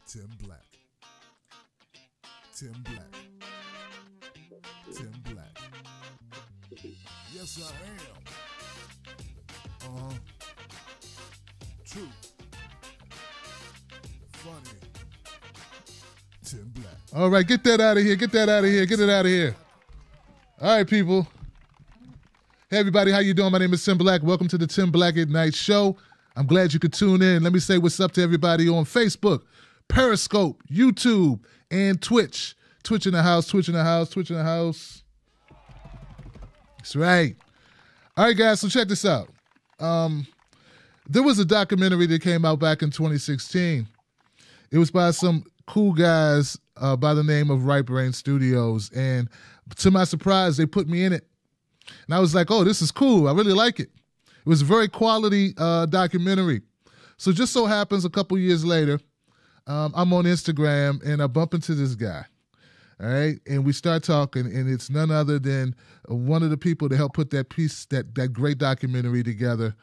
Tim Black. Tim Black. Tim Black. Yes, I am. True. Funny. Tim Black. All right, get that out of here. Get that out of here. Get it out of here. All right, people. Hey, everybody. How you doing? My name is Tim Black. Welcome to the Tim Black at Night show. I'm glad you could tune in. Let me say what's up to everybody on Facebook, Periscope, YouTube, and Twitch. Twitch in the house, Twitch in the house, Twitch in the house. That's right. All right, guys, so check this out. There was a documentary that came out back in 2016. It was by some cool guys by the name of Right Brain Studios, and to my surprise, they put me in it. And I was like, oh, this is cool. I really like it. It was a very quality documentary. So just so happens a couple years later, I'm on Instagram and I bump into this guy. All right. And we start talking, and it's none other than one of the people that helped put that piece, that great documentary together.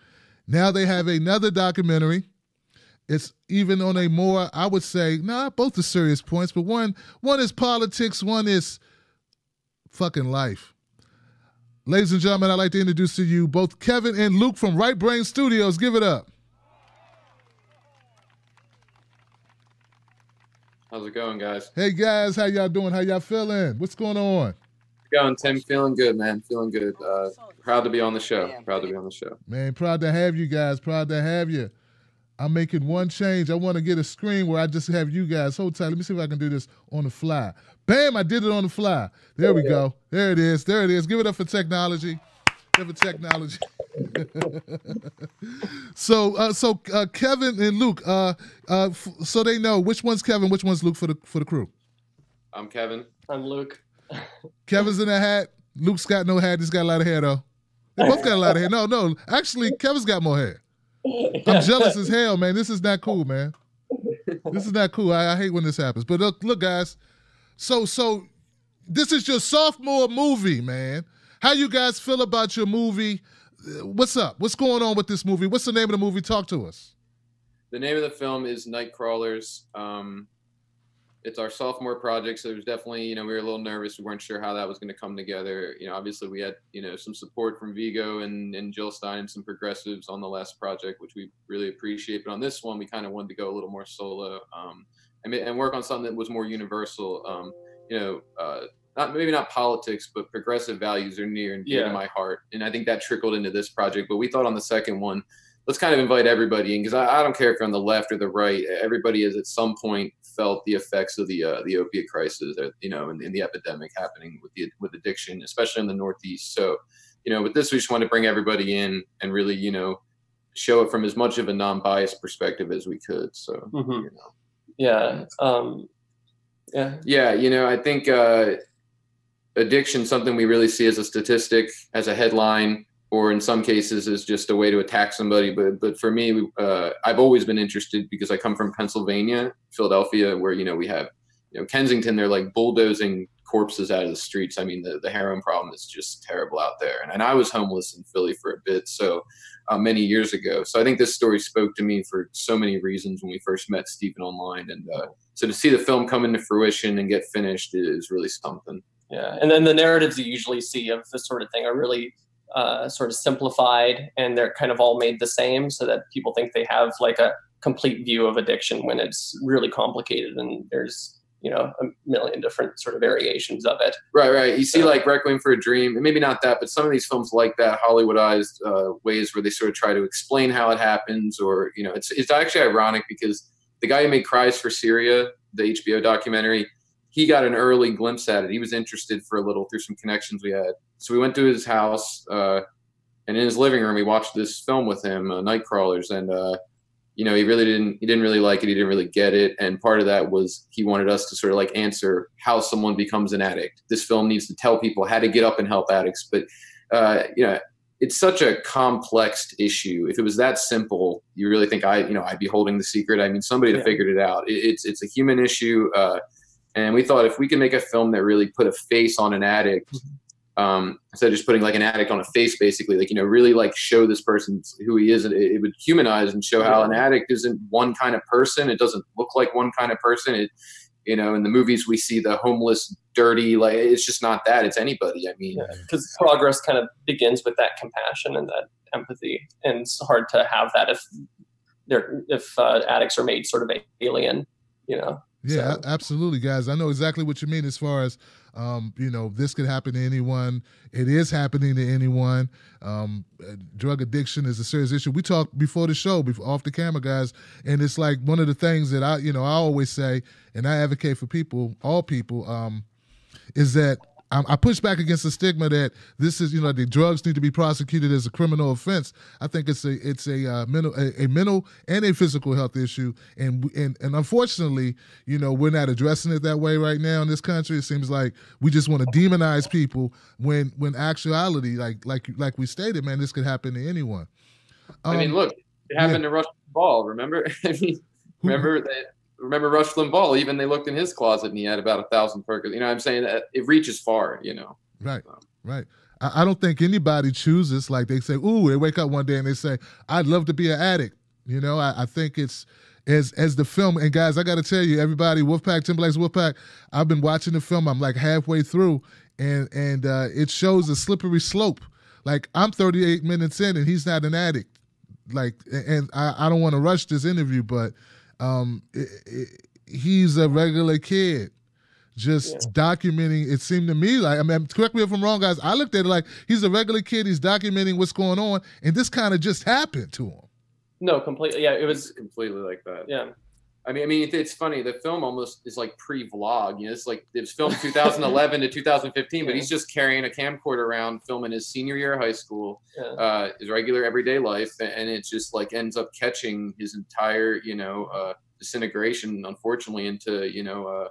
Now they have another documentary. It's even on a more, I would say, both are serious points, but one is politics, one is fucking life. Ladies and gentlemen, I'd like to introduce to you both Kevin and Luke from Right Brain Studios. Give it up. How's it going, guys? Hey, guys. How y'all doing? How y'all feeling? What's going on? Going, Tim. Feeling good, man. Feeling good. Proud to be on the show. Proud to be on the show. Man, proud to have you guys. Proud to have you. I'm making one change. I want to get a screen where I just have you guys. Hold tight. Let me see if I can do this on the fly. Bam, I did it on the fly. There we go. There it is. There it is. Give it up for technology. Give it technology. So Kevin and Luke, so they know which one's Kevin, which one's Luke for the crew. I'm Kevin. I'm Luke. Kevin's in a hat. Luke's got no hat. He's got a lot of hair, though. They both got a lot of hair. No. Actually, Kevin's got more hair. I'm jealous as hell, man. This is not cool, man. This is not cool. I hate when this happens. But look, guys. So this is your sophomore movie, man. How you guys feel about your movie? What's up? What's going on with this movie? What's the name of the movie? Talk to us. The name of the film is Nightcrawlers. It's our sophomore project, so there's definitely, we were a little nervous. We weren't sure how that was going to come together. Obviously we had, some support from Vigo and Jill Stein and some progressives on the last project, which we really appreciate. But on this one, we kind of wanted to go a little more solo and work on something that was more universal. Maybe not politics, but progressive values are near and dear to my heart. And I think that trickled into this project. But we thought on the second one, let's kind of invite everybody in, because I don't care if you're on the left or the right. Everybody has at some point felt the effects of the opiate crisis, and the epidemic happening with addiction, especially in the Northeast. So, with this, we just want to bring everybody in and really, show it from as much of a non-biased perspective as we could. So, I think addiction, something we really see as a statistic, as a headline, or in some cases is just a way to attack somebody. But for me, I've always been interested because I come from Pennsylvania, Philadelphia, where, we have, Kensington, they're like bulldozing corpses out of the streets. I mean, the heroin problem is just terrible out there. And I was homeless in Philly for a bit, so many years ago. So I think this story spoke to me for so many reasons when we first met Stephen online. And so to see the film come into fruition and get finished is really something. Yeah. And then the narratives you usually see of this sort of thing are really sort of simplified, and they're kind of all made the same so that people think they have like a complete view of addiction when it's really complicated and there's, a million different sort of variations of it. Right. You see like Requiem for a Dream, and maybe not that, but some of these films like that, Hollywoodized ways where they sort of try to explain how it happens, or, it's actually ironic because the guy who made Cries for Syria, the HBO documentary, he got an early glimpse at it. He was interested for a little through some connections we had. So we went to his house, and in his living room, we watched this film with him, Nightcrawlers. And, he didn't really like it. He didn't really get it. And part of that was he wanted us to sort of like answer how someone becomes an addict. This film needs to tell people how to get up and help addicts. But, it's such a complex issue. If it was that simple, you really think I'd be holding the secret. I mean, somebody had figured it out. It's a human issue. And we thought if we could make a film that really put a face on an addict, instead of just putting like an addict on a face, basically, like, you know, really like show this person who he is. It would humanize and show how an addict isn't one kind of person. It doesn't look like one kind of person. It, you know, in the movies we see the homeless, dirty, like, it's just not that. It's anybody. I mean, because progress kind of begins with that compassion and that empathy, and it's hard to have that if addicts are made sort of alien, you know. Yeah, so. Absolutely, guys. I know exactly what you mean as far as, you know, this could happen to anyone. It is happening to anyone. Drug addiction is a serious issue. We talked before the show, off the camera, guys, and it's like one of the things that I always say, and I advocate for people, all people, is that I push back against the stigma that this is, you know, the drugs need to be prosecuted as a criminal offense. I think it's a mental and a physical health issue, and unfortunately, you know, we're not addressing it that way right now in this country. It seems like we just want to demonize people when actuality, like we stated, man, this could happen to anyone. I mean, look, it happened to Rush Limbaugh. Remember? I mean, remember Rush Limbaugh? Even they looked in his closet and he had about 1,000 Perkins. You know what I'm saying? It reaches far, you know. Right, right. I don't think anybody chooses, like they say, ooh, they wake up one day and they say, I'd love to be an addict. You know, I think it's, as the film, and guys, I got to tell you, everybody, Wolfpack, Timberlake's Wolfpack, I've been watching the film. I'm like halfway through, and it shows a slippery slope. Like, I'm 38 minutes in and he's not an addict. Like, and I don't want to rush this interview, but he's a regular kid just documenting. It seemed to me like, I mean, correct me if I'm wrong, guys, I looked at it like he's a regular kid, he's documenting what's going on, and this kind of just happened to him. No, completely. Yeah, it was completely like that. Yeah. I mean, it's funny. The film almost is like pre-vlog. You know, it's like it was filmed 2011 to 2015, but he's just carrying a camcorder around, filming his senior year of high school, his regular everyday life, and it just like ends up catching his entire, you know, disintegration, unfortunately, into, you know,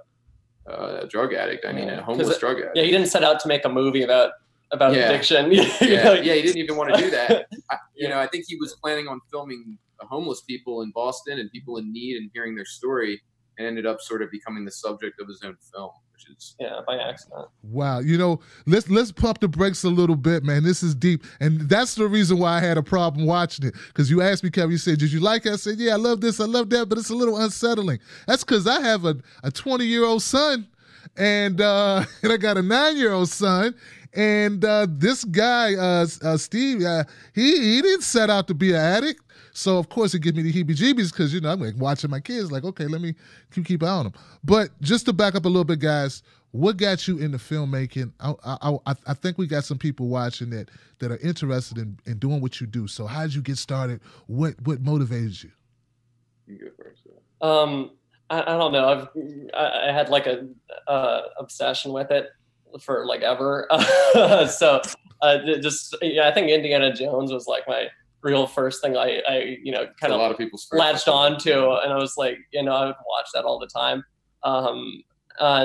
a drug addict. I mean, a homeless drug addict. Yeah, he didn't set out to make a movie about addiction. He didn't even want to do that. You know, I think he was planning on filming homeless people in Boston and people in need and hearing their story, and ended up sort of becoming the subject of his own film, which is by accident. Wow. You know, let's pump the brakes a little bit, man. This is deep, and that's the reason why I had a problem watching it, because you asked me, Kevin, you said, did you like it? I said, yeah, I love this, I love that, but it's a little unsettling. That's because I have a 20-year-old son, and I got a 9-year-old son. And this guy, Steve, he didn't set out to be an addict. So, of course, it gives me the heebie-jeebies because, you know, I'm like watching my kids like, okay, let me keep an eye on them. But just to back up a little bit, guys, what got you into filmmaking? I think we got some people watching that are interested in doing what you do. So how did you get started? What motivated you? You go first. I don't know. I had like a obsession with it for like ever. So I think Indiana Jones was like my real first thing I you know, kind of a lot of people's latched on to, and I was like, you know, I would watch that all the time.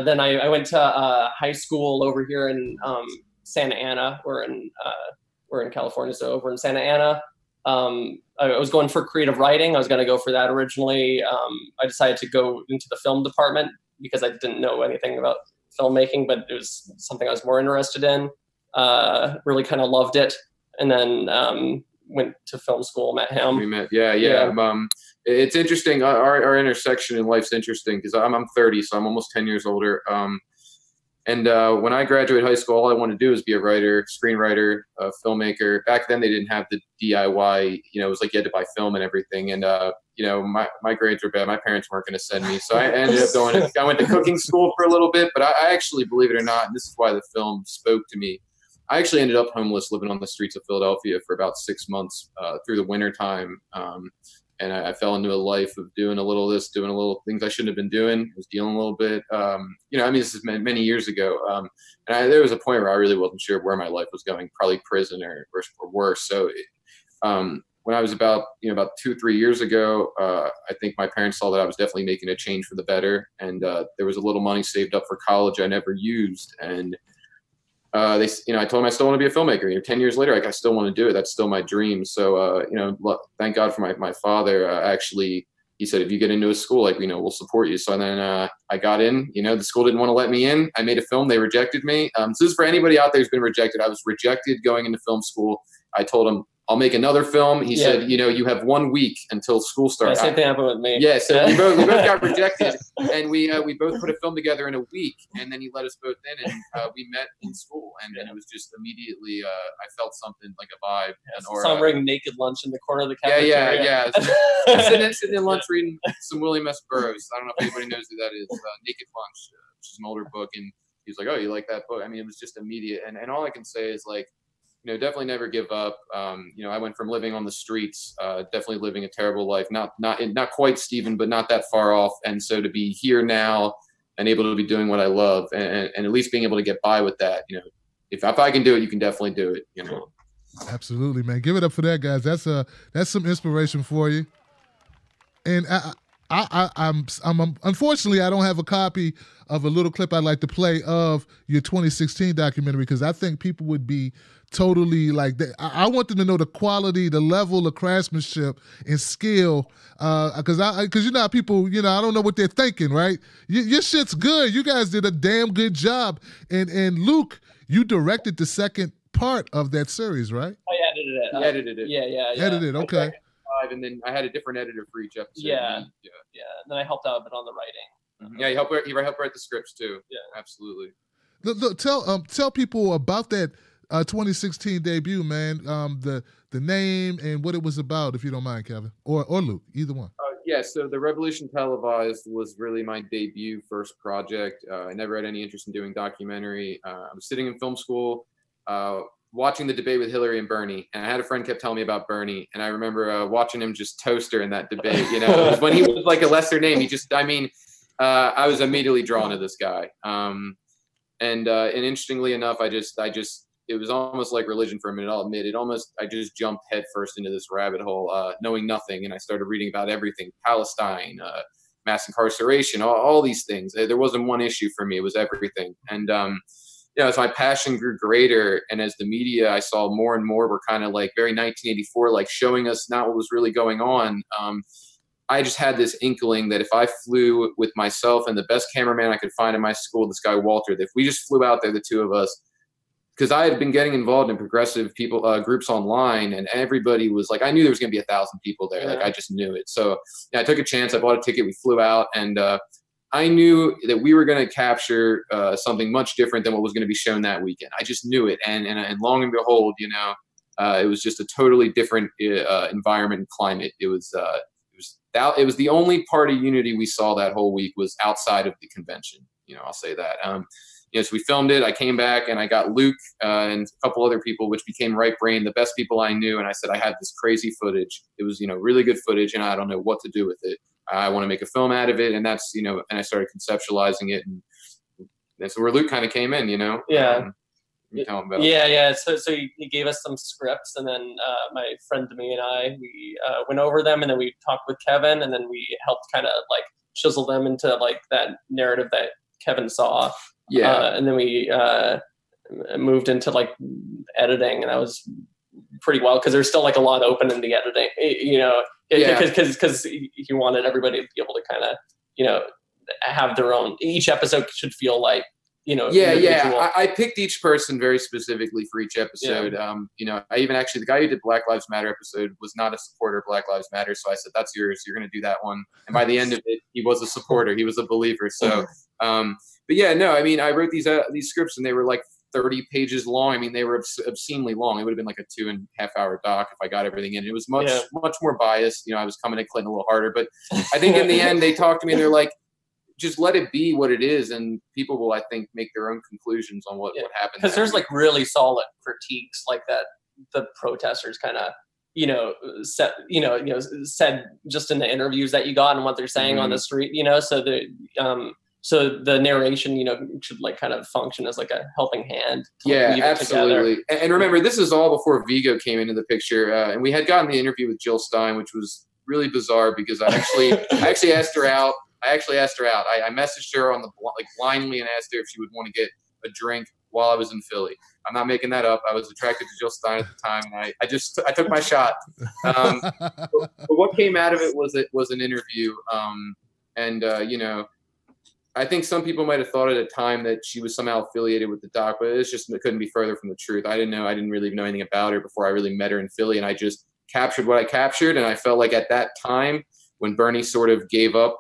Then I went to high school over here in Santa Ana. We're in California, so over in Santa Ana. I was going for creative writing. I was going to go for that originally. I decided to go into the film department because I didn't know anything about filmmaking, but it was something I was more interested in. Really kind of loved it, and then went to film school, met him. We met, yeah. It's interesting. Our intersection in life's interesting because I'm 30, so I'm almost 10 years older. And when I graduated high school, all I wanted to do was be a writer, screenwriter, filmmaker. Back then, they didn't have the DIY. You know, it was like you had to buy film and everything. And you know, my grades were bad. My parents weren't going to send me, so I ended up going. I went to cooking school for a little bit, but I actually, believe it or not, and this is why the film spoke to me. I actually ended up homeless, living on the streets of Philadelphia for about 6 months through the winter time. And I fell into a life of doing a little of this, doing a little things I shouldn't have been doing. I was dealing a little bit, you know, I mean, this is many years ago. And there was a point where I really wasn't sure where my life was going, probably prison or worse. So when I was about 2-3 years ago, I think my parents saw that I was definitely making a change for the better. And there was a little money saved up for college I never used. And I told them I still want to be a filmmaker. You know, 10 years later, like, I still want to do it. That's still my dream. So, you know, thank God for my father. Actually, he said, if you get into a school, like, we'll support you. So then I got in, the school didn't want to let me in. I made a film. They rejected me. So this is for anybody out there who's been rejected. I was rejected going into film school. I told him, I'll make another film. He said, you have 1 week until school starts. Same thing happened with me. Yeah, so we both got rejected, and we both put a film together in a week, and then he let us both in, and we met in school, and then it was just immediately, I felt something like a vibe. Saw him bring naked lunch in the corner of the cafeteria. Yeah. sitting in lunch reading some William S. Burroughs. I don't know if anybody knows who that is. Naked Lunch, which is an older book, and he was like, "Oh, you like that book?" I mean, it was just immediate, and all I can say is like, definitely never give up. I went from living on the streets, definitely living a terrible life, not quite Stephen, but not that far off. And so to be here now and able to be doing what I love and at least being able to get by with that, if I can do it, you can definitely do it, Absolutely, man. Give it up for that, guys. That's some inspiration for you. And I'm unfortunately, I don't have a copy of a little clip I'd like to play of your 2016 documentary, because I think people would be totally like that. I want them to know the quality, the level of craftsmanship and skill, because how people, I don't know what they're thinking, right? Your shit's good. You guys did a damn good job. And Luke, you directed the second part of that series, right? I edited it. He edited it. Yeah. Edited, okay. And then I had a different editor for each episode. Yeah. And then I helped out a bit on the writing. Yeah, he helped write the scripts too. Yeah, absolutely. Look, tell people about that 2016 debut, man. The name and what it was about, if you don't mind, Kevin or Luke, either one. Yeah, so the Revolution Televised was really my debut first project. I never had any interest in doing documentary. I was sitting in film school, watching the debate with Hillary and Bernie, and I had a friend kept telling me about Bernie, and I remember watching him just toast her in that debate. It was when he was like a lesser name. I was immediately drawn to this guy. And interestingly enough, it was almost like religion for a minute. I'll admit it. I just jumped headfirst into this rabbit hole, knowing nothing, and I started reading about everything: Palestine, mass incarceration, all these things. There wasn't one issue for me; it was everything. And as my passion grew greater, and as the media I saw more and more were kind of like very 1984, like showing us not what was really going on. I just had this inkling that if I flew with myself and the best cameraman I could find in my school, this guy Walter, that if we just flew out there, the two of us, because I had been getting involved in progressive people groups online, and everybody was like, I knew there was going to be 1,000 people there. Like I just knew it. So I took a chance. I bought a ticket. We flew out, and I knew that we were going to capture something much different than what was going to be shown that weekend. I just knew it, and long and behold, it was just a totally different environment and climate. It was the only party unity we saw that whole week was outside of the convention. I'll say that. So we filmed it. I came back and I got Luke and a couple other people, which became Right Brain, the best people I knew. And I said, I had this crazy footage. It was, really good footage, and I don't know what to do with it. I want to make a film out of it. And that's, and I started conceptualizing it. And that's where Luke kind of came in, Yeah. Tell him about So he gave us some scripts, and then my friend Demi and I, we went over them, and then we talked with Kevin, and then we helped kind of like chisel them into like that narrative that Kevin saw. Yeah. And then we moved into like editing, and that was pretty wild because there's still like a lot open in the editing, because he wanted everybody to be able to kind of, have their own, each episode should feel like, I picked each person very specifically for each episode. I even actually, the guy who did Black Lives Matter episode was not a supporter of Black Lives Matter. So I said, that's yours. You're going to do that one. And by the end of it, he was a supporter. He was a believer. So, I wrote these scripts, and they were like 30 pages long. I mean, they were obscenely long. It would have been like a 2.5 hour doc if I got everything in. It was much more biased. I was coming at Clinton a little harder, but I think in the end they talked to me and they're like, just let it be what it is, and people will, I think, make their own conclusions on what happened. Because there's like really solid critiques like that the protesters kind of, said just in the interviews that you got and what they're saying on the street, so the narration, should like kind of function as like a helping hand. Yeah, absolutely. And remember, this is all before Vigo came into the picture, and we had gotten the interview with Jill Stein, which was really bizarre because I actually asked her out. I messaged her on blindly and asked her if she would want to get a drink while I was in Philly. I'm not making that up. I was attracted to Jill Stein at the time, and I took my shot. But what came out of it was an interview, you know, I think some people might have thought at a time that she was somehow affiliated with the doc, but it couldn't be further from the truth. I didn't really know anything about her before I really met her in Philly, and I just captured what I captured. And I felt like at that time when Bernie sort of gave up,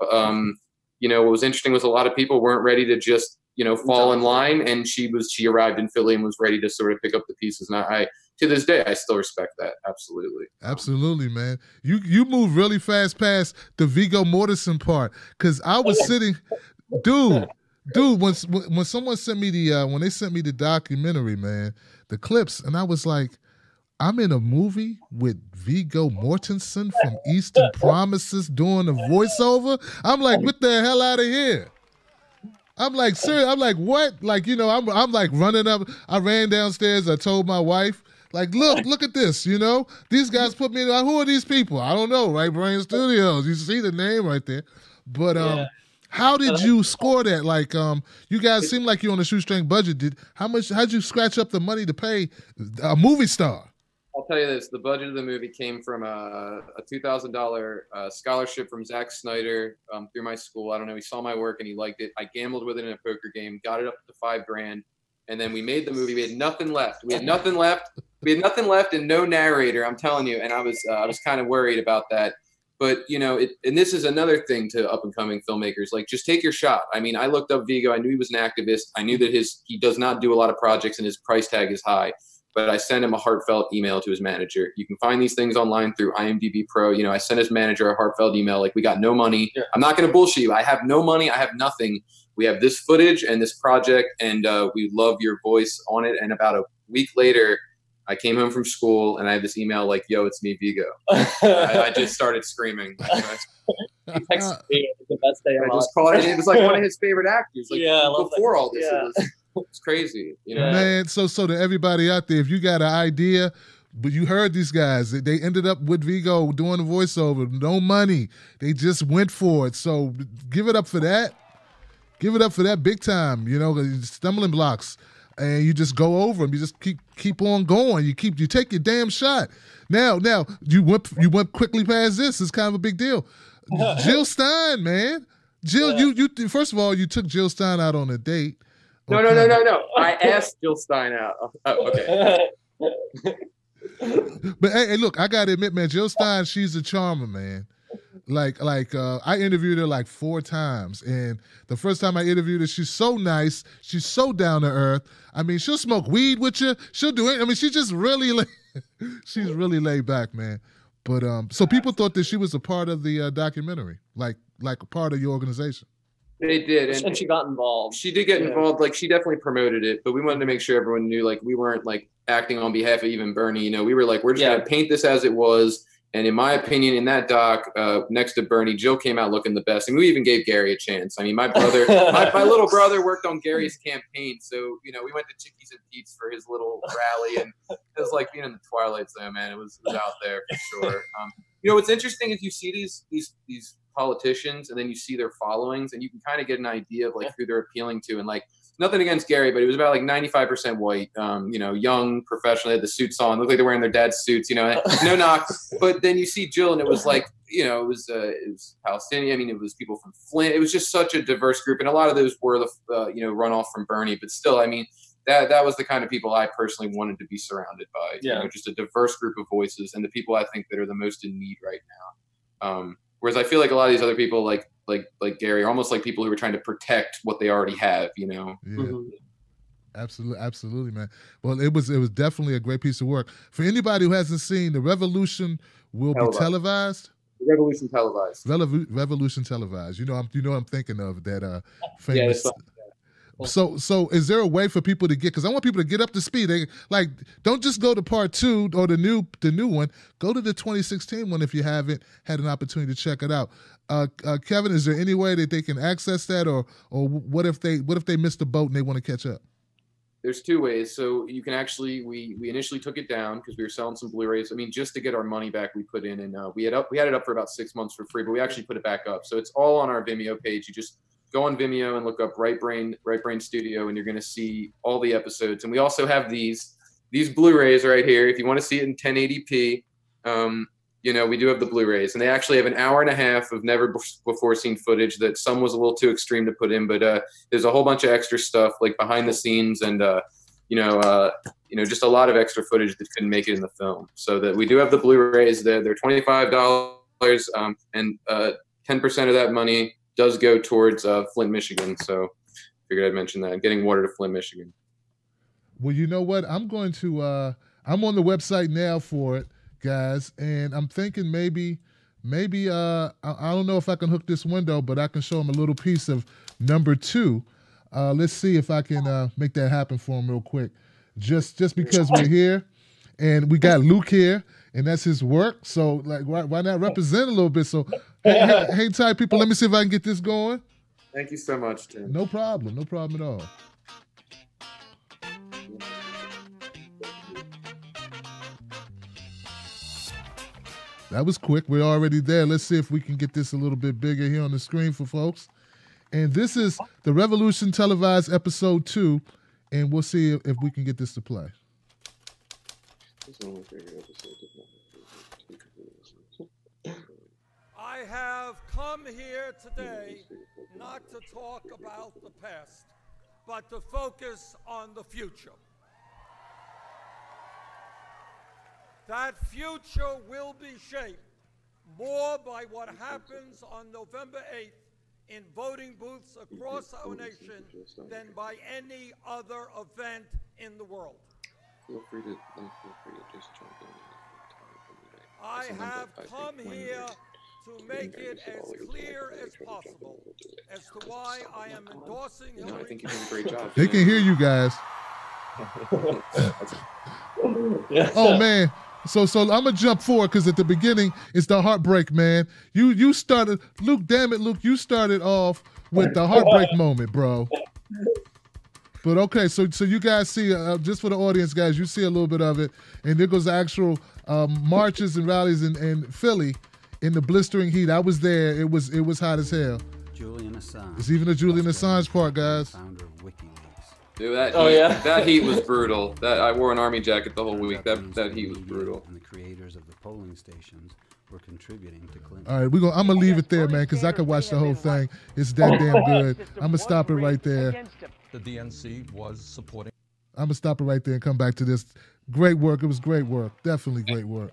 you know, what was interesting was a lot of people weren't ready to just, you know, fall in line. And she arrived in Philly and was ready to sort of pick up the pieces. And I to this day, I still respect that. Absolutely. Absolutely, man. You moved really fast past the Viggo Mortensen part. Cause I was sitting, dude, when someone sent me when they sent me the documentary, man, the clips, and I was like, I'm in a movie with Viggo Mortensen from Eastern Promises doing a voiceover. I'm like, get the hell out of here. I'm like, serious. I'm like, what? Like, you know, I'm like running up. I ran downstairs. I told my wife, like, look at this. You know, these guys put me in. Who are these people? I don't know. Right Brain Studios. You see the name right there. But how did you score that? Like, you guys seem like you're on a shoestring budget. How'd you scratch up the money to pay a movie star? I'll tell you this, the budget of the movie came from a $2,000 scholarship from Zack Snyder through my school. I don't know, he saw my work and he liked it. I gambled with it in a poker game, got it up to $5,000, and then we made the movie. We had nothing left. We had nothing left and no narrator, I'm telling you, and I was kind of worried about that. But, you know, and this is another thing to up-and-coming filmmakers, like, just take your shot. I mean, I looked up Viggo. I knew he was an activist. I knew that he does not do a lot of projects and his price tag is high. But I sent him a heartfelt email to his manager. You can find these things online through IMDb Pro. You know, I sent his manager a heartfelt email, like, we got no money. Yeah. I'm not going to bullshit you. I have no money. I have nothing. We have this footage and this project, and we love your voice on it. And about a week later, I came home from school, and I had this email like, yo, it's me, Viggo. I just started screaming. He texted me the best day of my life. It was like one of his favorite actors. Like, yeah, before all this, it's crazy, you know. Man, so to everybody out there, if you got an idea, but you heard these guys, they ended up with Viggo doing the voiceover, no money. They just went for it. So give it up for that. Give it up for that big time, you know, stumbling blocks. And you just go over them. You just keep on going. You take your damn shot. Now you went quickly past this. It's kind of a big deal. Jill Stein, man. Jill, you first of all, you took Jill Stein out on a date. No. I asked Jill Stein out. Oh, okay. But hey, look, I gotta admit, man, Jill Stein, she's a charmer, man. Like I interviewed her like 4 times, and the first time I interviewed her, she's so nice, she's so down to earth. I mean, she'll smoke weed with you, she'll do it. I mean, she's just really she's really laid back, man. But so people thought that she was a part of the documentary, like a part of your organization. They did, and she got involved. She did get involved. Like, she definitely promoted it, but we wanted to make sure everyone knew, like, we weren't like acting on behalf of even Bernie. You know, we were like, we're just gonna paint this as it was. And in my opinion, in that doc, next to Bernie, Jill came out looking the best. And we even gave Gary a chance. I mean, my brother, my little brother worked on Gary's campaign. So, you know, we went to Chickies and Pete's for his little rally. And it was like being in the Twilight Zone, man. It was out there for sure. You know, what's interesting is you see these politicians and then you see their followings and you can kind of get an idea of like who they're appealing to. And like, nothing against Gary, but it was about like 95% white, you know, young, professional, had the suits on, looked like they're wearing their dad's suits, you know, no knock. But then you see Jill and it was like, you know, it was Palestinian. I mean, it was people from Flint. It was just such a diverse group. And a lot of those were the, you know, runoff from Bernie, but still, I mean, that was the kind of people I personally wanted to be surrounded by, you know, just a diverse group of voices and the people I think that are the most in need right now. Whereas I feel like a lot of these other people, like Gary, are almost like people who are trying to protect what they already have, you know? Yeah. Mm-hmm. Absolutely, man. Well, it was definitely a great piece of work. For anybody who hasn't seen, The Revolution will be televised. Revolution televised. Revolution televised. You know, I'm thinking of that famous. Yeah, so is there a way for people to get? Because I want people to get up to speed. They like don't just go to part 2 or the new one. Go to the 2016 one if you haven't had an opportunity to check it out. Kevin, is there any way that they can access that, or what if they missed the boat and they want to catch up? There's 2 ways. So you can actually we initially took it down because we were selling some Blu-rays. I mean, just to get our money back, we put in and we had it up for about 6 months for free, but we actually put it back up. So it's all on our Vimeo page. You just go on Vimeo and look up Right Brain Studio, and you're going to see all the episodes. And we also have these Blu-rays right here. If you want to see it in 1080p, you know, we do have the Blu-rays, and they actually have an hour and a half of never before seen footage that some was a little too extreme to put in, but there's a whole bunch of extra stuff like behind the scenes and you know, just a lot of extra footage that couldn't make it in the film. So that we do have the Blu-rays. They're $25, and 10% of that money does go towards Flint, Michigan. So figured I'd mention that. Getting water to Flint, Michigan. Well, you know what? I'm going to I'm on the website now for it, guys, and I'm thinking maybe I don't know if I can hook this window, but I can show them a little piece of number 2. Let's see if I can make that happen for them real quick. Just because we're here, and we got Luke here, and that's his work. So like, why not represent a little bit? So hang tight, people. Let me see if I can get this going. Thank you so much, Tim. No problem at all. That was quick. We're already there. Let's see if we can get this a little bit bigger here on the screen for folks. And this is the Revolution Televised Episode 2, and we'll see if we can get this to play. I have come here today not to talk about the past, but to focus on the future. That future will be shaped more by what happens on November 8th in voting booths across our nation than by any other event in the world. Feel free to just jump in. I have come here to make it as clear as possible as to why I am endorsing Hillary. No, I think you're doing a great job. They can hear you guys. Oh man. So I'm gonna jump forward because at the beginning it's the heartbreak, man. You started, Luke. Damn it, Luke. You started off with the heartbreak moment, bro. But okay, so you guys see, just for the audience, guys, you see a little bit of it, and there goes the actual marches and rallies in Philly in the blistering heat. I was there. It was hot as hell. Julian Assange. It's even the Julian Assange part, guys. Founder of WikiLeaks. Dude, that Oh, heat, yeah? that heat was brutal. That I wore an army jacket the whole week. That heat was brutal. And the creators of the polling stations were contributing to Clinton. All right, I'm gonna leave it there, man, because I could watch the whole thing. It's that damn good. I'm gonna stop it right there. The DNC was supporting. I'm gonna stop it right there and come back to this. Great work. It was great work. Definitely great work.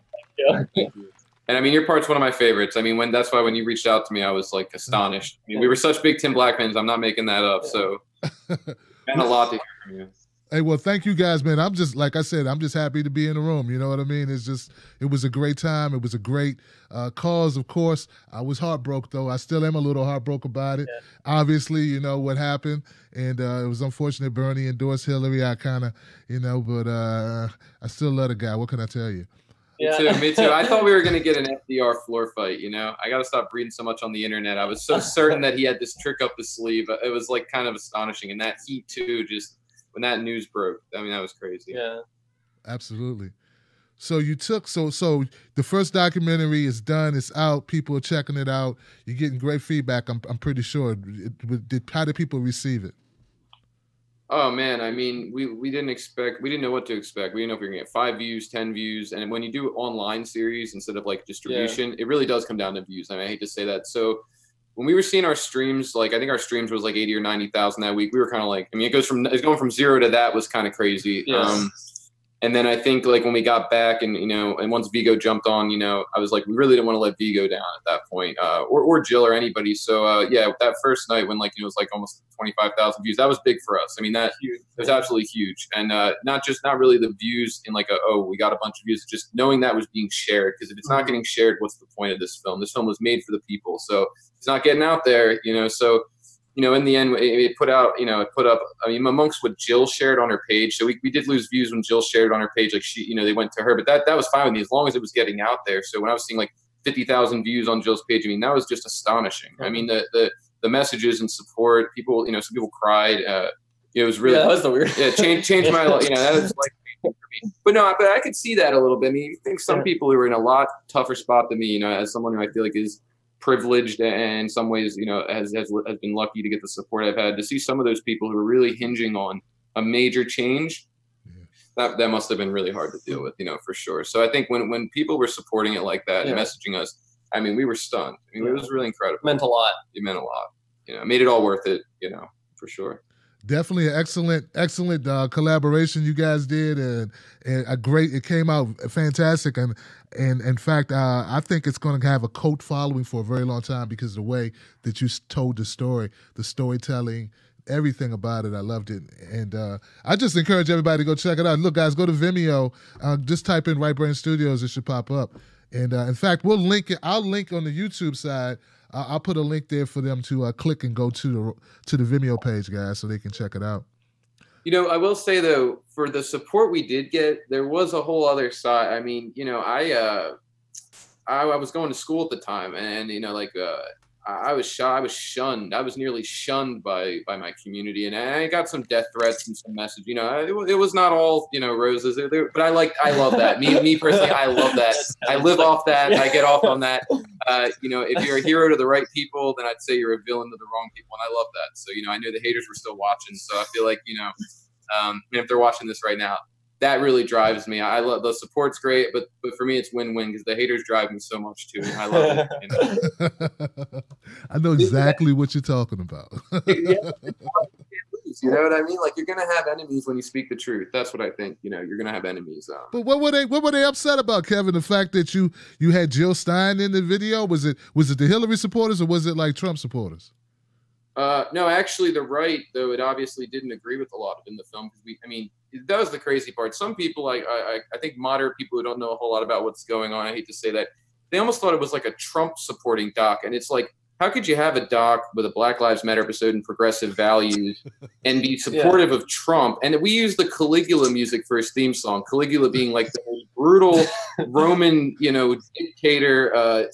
And I mean, your part's one of my favorites. I mean, that's why when you reached out to me, I was like astonished. I mean, we were such big Tim Black fans. I'm not making that up. So, meant a lot to hear from you. Hey, well, thank you guys, man. I'm just, like I said, I'm just happy to be in the room. You know what I mean? It was a great time. It was a great cause, of course. I was heartbroken, though. I still am a little heartbroken about it. Yeah. Obviously, you know, what happened. And it was unfortunate Bernie endorsed Hillary. I kind of, you know, but I still love the guy. What can I tell you? Yeah. Me too. I thought we were going to get an FDR floor fight, you know? I got to stop reading so much on the internet. I was so certain that he had this trick up his sleeve. It was, like, kind of astonishing. And that heat, too, just when that news broke, I mean, that was crazy. Yeah. Absolutely. So you took, so the first documentary is done. It's out. People are checking it out. You're getting great feedback, I'm pretty sure. How did people receive it? Oh man, I mean, we didn't know what to expect. We didn't know if we were gonna get 5 views, 10 views. And when you do online series instead of like distribution, it really does come down to views. I mean, I hate to say that. So when we were seeing our streams, like I think our streams was like 80 or 90,000 that week. We were kind of like, I mean, it's going from 0 to that was kind of crazy. Yes. And then I think like when we got back and, you know, and once Vigo jumped on, you know, I was like, we really didn't want to let Vigo down at that point, or Jill or anybody. So yeah, that first night when like, it was like almost 25,000 views, that was big for us. I mean, it was absolutely huge. And not really the views in like we got a bunch of views, just knowing that was being shared. Because if it's not getting shared, what's the point of this film? This film was made for the people. So it's not getting out there, you know, so you know, in the end, it put up, I mean, amongst what Jill shared on her page. So we did lose views when Jill shared on her page, like she, you know, they went to her, but that was fine with me as long as it was getting out there. So when I was seeing like 50,000 views on Jill's page, I mean, that was just astonishing. I mean, the messages and support, people, you know, some people cried. It was really, that was the weird. Yeah, changed my life. You know, that was like for me. But I could see that a little bit. I mean, I think some people who are in a lot tougher spot than me, you know, as someone who I feel like is privileged and in some ways, you know, has been lucky to get the support I've had. To see some of those people who are really hinging on a major change, that must have been really hard to deal with, you know, for sure. So I think when people were supporting it like that and messaging us, I mean, we were stunned. I mean, it was really incredible. It meant a lot. It meant a lot. You know, it made it all worth it, you know, for sure. Definitely an excellent collaboration you guys did, and a great. It came out fantastic, and in fact, I think it's going to have a cult following for a very long time because of the way that you told the story, the storytelling, everything about it. I loved it, and I just encourage everybody to go check it out. Look, guys, go to Vimeo. Just type in Right Brain Studios; it should pop up. And in fact, we'll link it. I'll link on the YouTube side. I'll put a link there for them to click and go to the Vimeo page, guys, so they can check it out. You know, I will say though, for the support we did get, there was a whole other side. I mean, you know, I was going to school at the time, and you know, like I was shunned. I was nearly shunned by my community, and I got some death threats and some message. You know, it was not all, you know, roses, but I love that. Me personally, I love that. I live off that. I get off on that. You know, if you're a hero to the right people, then I'd say you're a villain to the wrong people, and I love that. So, you know, I knew the haters were still watching, so I feel like, you know, if they're watching this right now, that really drives me. I love the support's great, but for me, it's win-win because the haters drive me so much too. And I love it. You know? I know exactly what you're talking about. You know what I mean? Like, you're gonna have enemies when you speak the truth. That's what I think. You know, you're gonna have enemies. But what were they upset about, Kevin? The fact that you had Jill Stein in the video? Was it the Hillary supporters or was it like Trump supporters? No, actually, the right, though, it obviously didn't agree with a lot of in the film because that was the crazy part. Some people, I think moderate people who don't know a whole lot about what's going on, I hate to say that, they almost thought it was like a Trump supporting doc. And it's like, how could you have a doc with a Black Lives Matter episode and progressive values and be supportive of Trump? And we used the Caligula music for his theme song, Caligula being like the most brutal Roman, you know, dictator.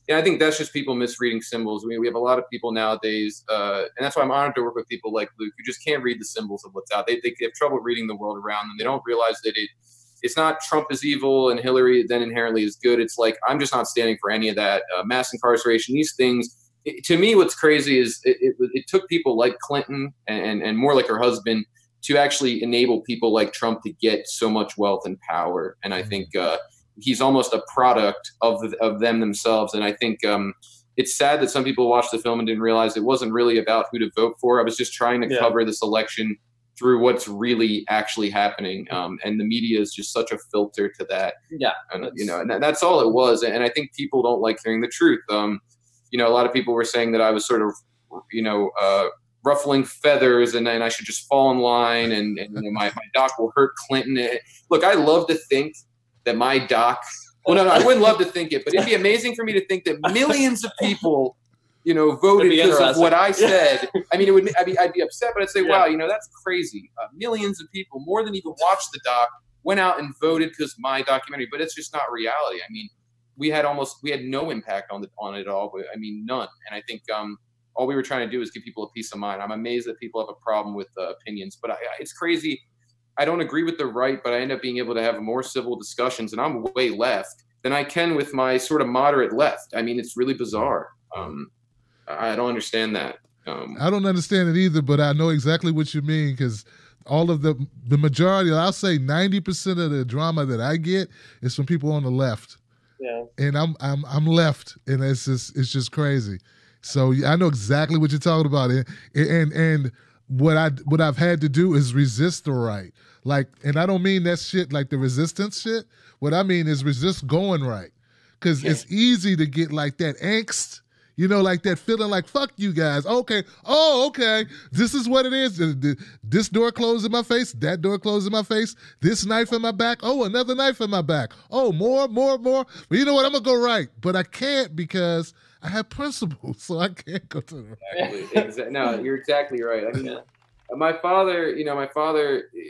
And I think that's just people misreading symbols. I mean, we have a lot of people nowadays, and that's why I'm honored to work with people like Luke, who just can't read the symbols of what's out. They have trouble reading the world around them. They don't realize that it's not Trump is evil and Hillary then inherently is good. It's like, I'm just not standing for any of that. Mass incarceration, these things. To me, what's crazy is it took people like Clinton and more like her husband to actually enable people like Trump to get so much wealth and power. And I think he's almost a product of them themselves. And I think it's sad that some people watched the film and didn't realize it wasn't really about who to vote for. I was just trying to cover this election through what's really actually happening. And the media is just such a filter to that. Yeah. And, you know, and that's all it was. And I think people don't like hearing the truth. You know, a lot of people were saying that I was sort of, you know, ruffling feathers and then I should just fall in line and you know, my doc will hurt Clinton. Look, I love to think that my doc, well, no, I wouldn't love to think it, but it'd be amazing for me to think that millions of people, you know, voted because of what I said. I mean, I'd be upset, but I'd say, wow, you know, that's crazy. Millions of people, more than even watched the doc, went out and voted because my documentary, but it's just not reality. I mean, we had no impact on it at all, but I mean, none. And I think all we were trying to do is give people a peace of mind. I'm amazed that people have a problem with opinions, but it's crazy. I don't agree with the right, but I end up being able to have more civil discussions, and I'm way left than I can with my sort of moderate left. I mean, it's really bizarre. I don't understand that. I don't understand it either, but I know exactly what you mean because all of the majority, I'll say 90% of the drama that I get is from people on the left. Yeah. And I'm left, and it's just crazy. So I know exactly what you're talking about, and what I've had to do is resist the right. Like, and I don't mean that shit like the resistance shit. What I mean is resist going right. Because it's easy to get like that angst, you know, like that feeling like, fuck you guys. Okay. Oh, okay. This is what it is. This door closed in my face. That door closed in my face. This knife in my back. Oh, another knife in my back. Oh, more. But you know what? I'm going to go right. But I can't because I have principles, so I can't go to the right. Exactly. No, you're exactly right. I mean, my father,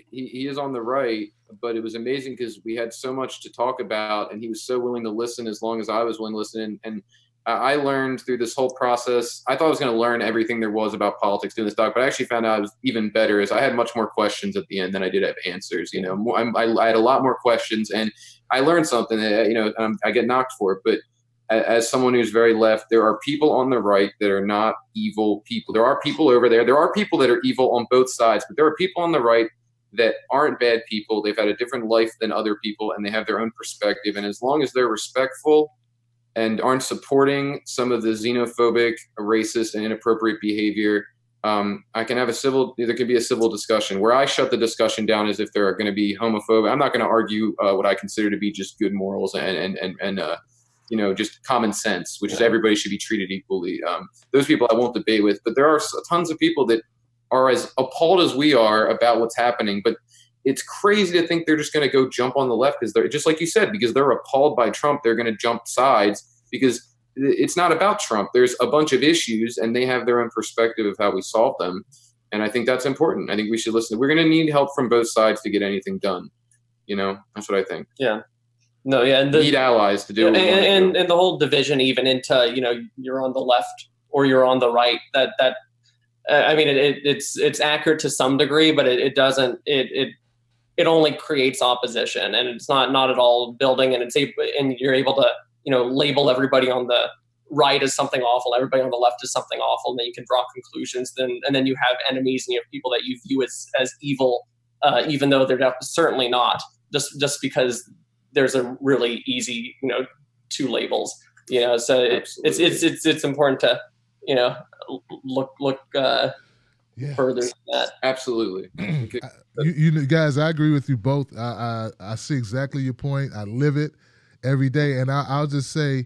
he is on the right, but it was amazing because we had so much to talk about, and he was so willing to listen as long as I was willing to listen. And I learned through this whole process. I thought I was going to learn everything there was about politics doing this doc, but I actually found out it was even better. Is I had much more questions at the end than I did have answers. You know, I had a lot more questions, and I learned something. I get knocked for it, but as someone who's very left, there are people on the right that are not evil people. There are people over there. There are people that are evil on both sides, but there are people on the right that aren't bad people. They've had a different life than other people, and they have their own perspective. And as long as they're respectful and aren't supporting some of the xenophobic, racist, and inappropriate behavior, I can have there can be a civil discussion. Where I shut the discussion down is if there are going to be homophobic. I'm not going to argue what I consider to be just good morals and just common sense, which is everybody should be treated equally. Those people I won't debate with, but there are tons of people that are as appalled as we are about what's happening. But it's crazy to think they're just going to go jump on the left because they're, just like you said, because they're appalled by Trump, they're going to jump sides because it's not about Trump. There's a bunch of issues and they have their own perspective of how we solve them. And I think that's important. I think we should listen. We're going to need help from both sides to get anything done. That's what I think. Yeah. No, yeah. And need allies to do it. And the whole division even into, you're on the left or you're on the right, it's accurate to some degree, but it doesn't, it only creates opposition, and it's not at all building, and you're able to, label everybody on the right as something awful, everybody on the left as something awful, and then you can draw conclusions, and then you have enemies and you have people that you view as evil, even though they're certainly not, just because there's a really easy, two labels, so it's important to, look further than that. Absolutely. You guys, I agree with you both. I see exactly your point. I live it every day, and I'll just say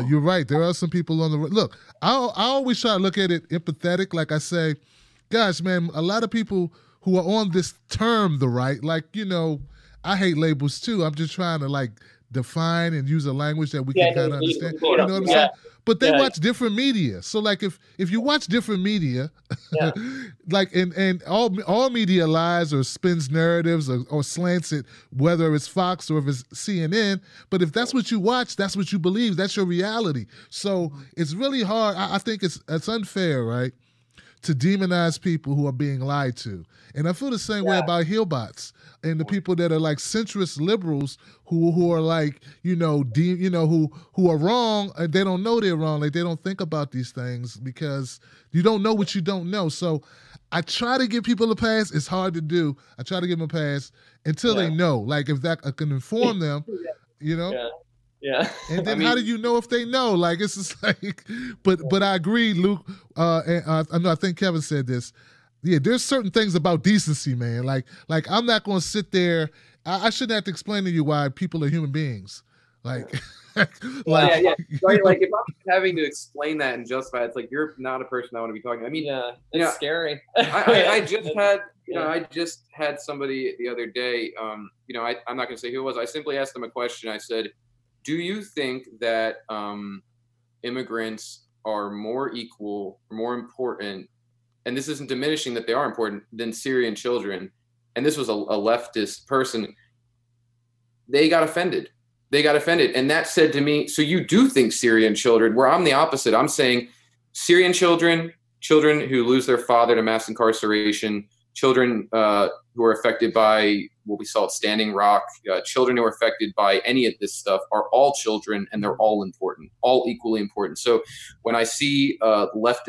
you're right. There are some people on the look. I always try to look at it empathetic. Like I say, gosh, man, a lot of people who are on this term the right, I hate labels too. I'm just trying to define and use a language that we can kind of understand. You know what I'm saying? But they watch different media. So if you watch different media, and all media lies or spins narratives or slants it, whether it's Fox or if it's CNN, but if that's what you watch, that's what you believe, that's your reality. So it's really hard. I think it's unfair, right, to demonize people who are being lied to. And I feel the same way about Hillbots and the people that are centrist liberals who are who are wrong, and they don't know they're wrong. They don't think about these things because you don't know what you don't know. So I try to give people a pass. It's hard to do. I try to give them a pass until they know. If that I can inform them, Yeah. And then how do you know if they know? It's just but I agree, Luke. And I think Kevin said this. Yeah, there's certain things about decency, man. I'm not going to sit there. I shouldn't have to explain to you why people are human beings. Right. If I'm having to explain that and justify it, it's you're not a person I want to be talking to. I mean, it's scary. I just had somebody the other day. I'm not going to say who it was. I simply asked them a question. I said, do you think that immigrants are more equal, more important, and this isn't diminishing that they are important, than Syrian children? And this was a leftist person. They got offended. And that said to me, so you do think Syrian children, where I'm the opposite. I'm saying Syrian children who lose their father to mass incarceration, children who are affected by what we saw at Standing Rock, children who are affected by any of this stuff are all children, and they're all important, all equally important. So when I see left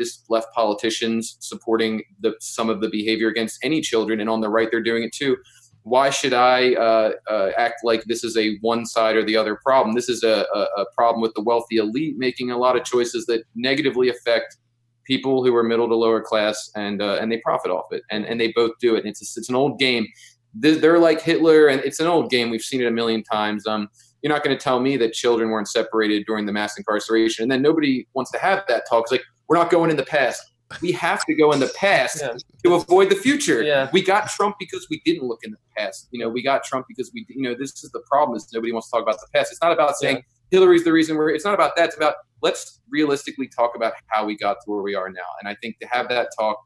politicians supporting some of the behavior against any children, and on the right they're doing it too, why should I act like this is a one side or the other problem? This is a problem with the wealthy elite making a lot of choices that negatively affect people who are middle to lower class, and they profit off it, and they both do it. And it's an old game. They're like Hitler, and it's an old game. We've seen it a million times. You're not going to tell me that children weren't separated during the mass incarceration, and then nobody wants to have that talk. It's we're not going in the past. We have to go in the past to avoid the future. Yeah. We got Trump because we didn't look in the past. We got Trump because this is the problem, is nobody wants to talk about the past. It's not about saying Hillary's the reason it's not about that. It's about, let's realistically talk about how we got to where we are now. And I think to have that talk,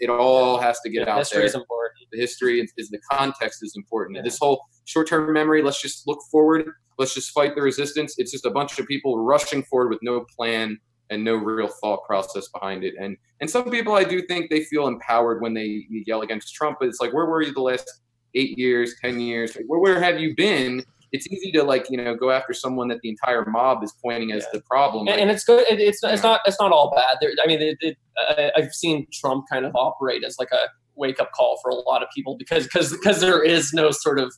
it all has to get out history there. Is important. The history is the context is important. Yeah. This whole short-term memory, let's just look forward. Let's just fight the resistance. It's just a bunch of people rushing forward with no plan and no real thought process behind it. And some people, I do think they feel empowered when they yell against Trump, but it's where were you the last 8 years, 10 years? Where have you been it's easy to like, go after someone that the entire mob is pointing as the problem. And it's good. It's not all bad. I've seen Trump kind of operate as like a wake up call for a lot of people because there is no sort of,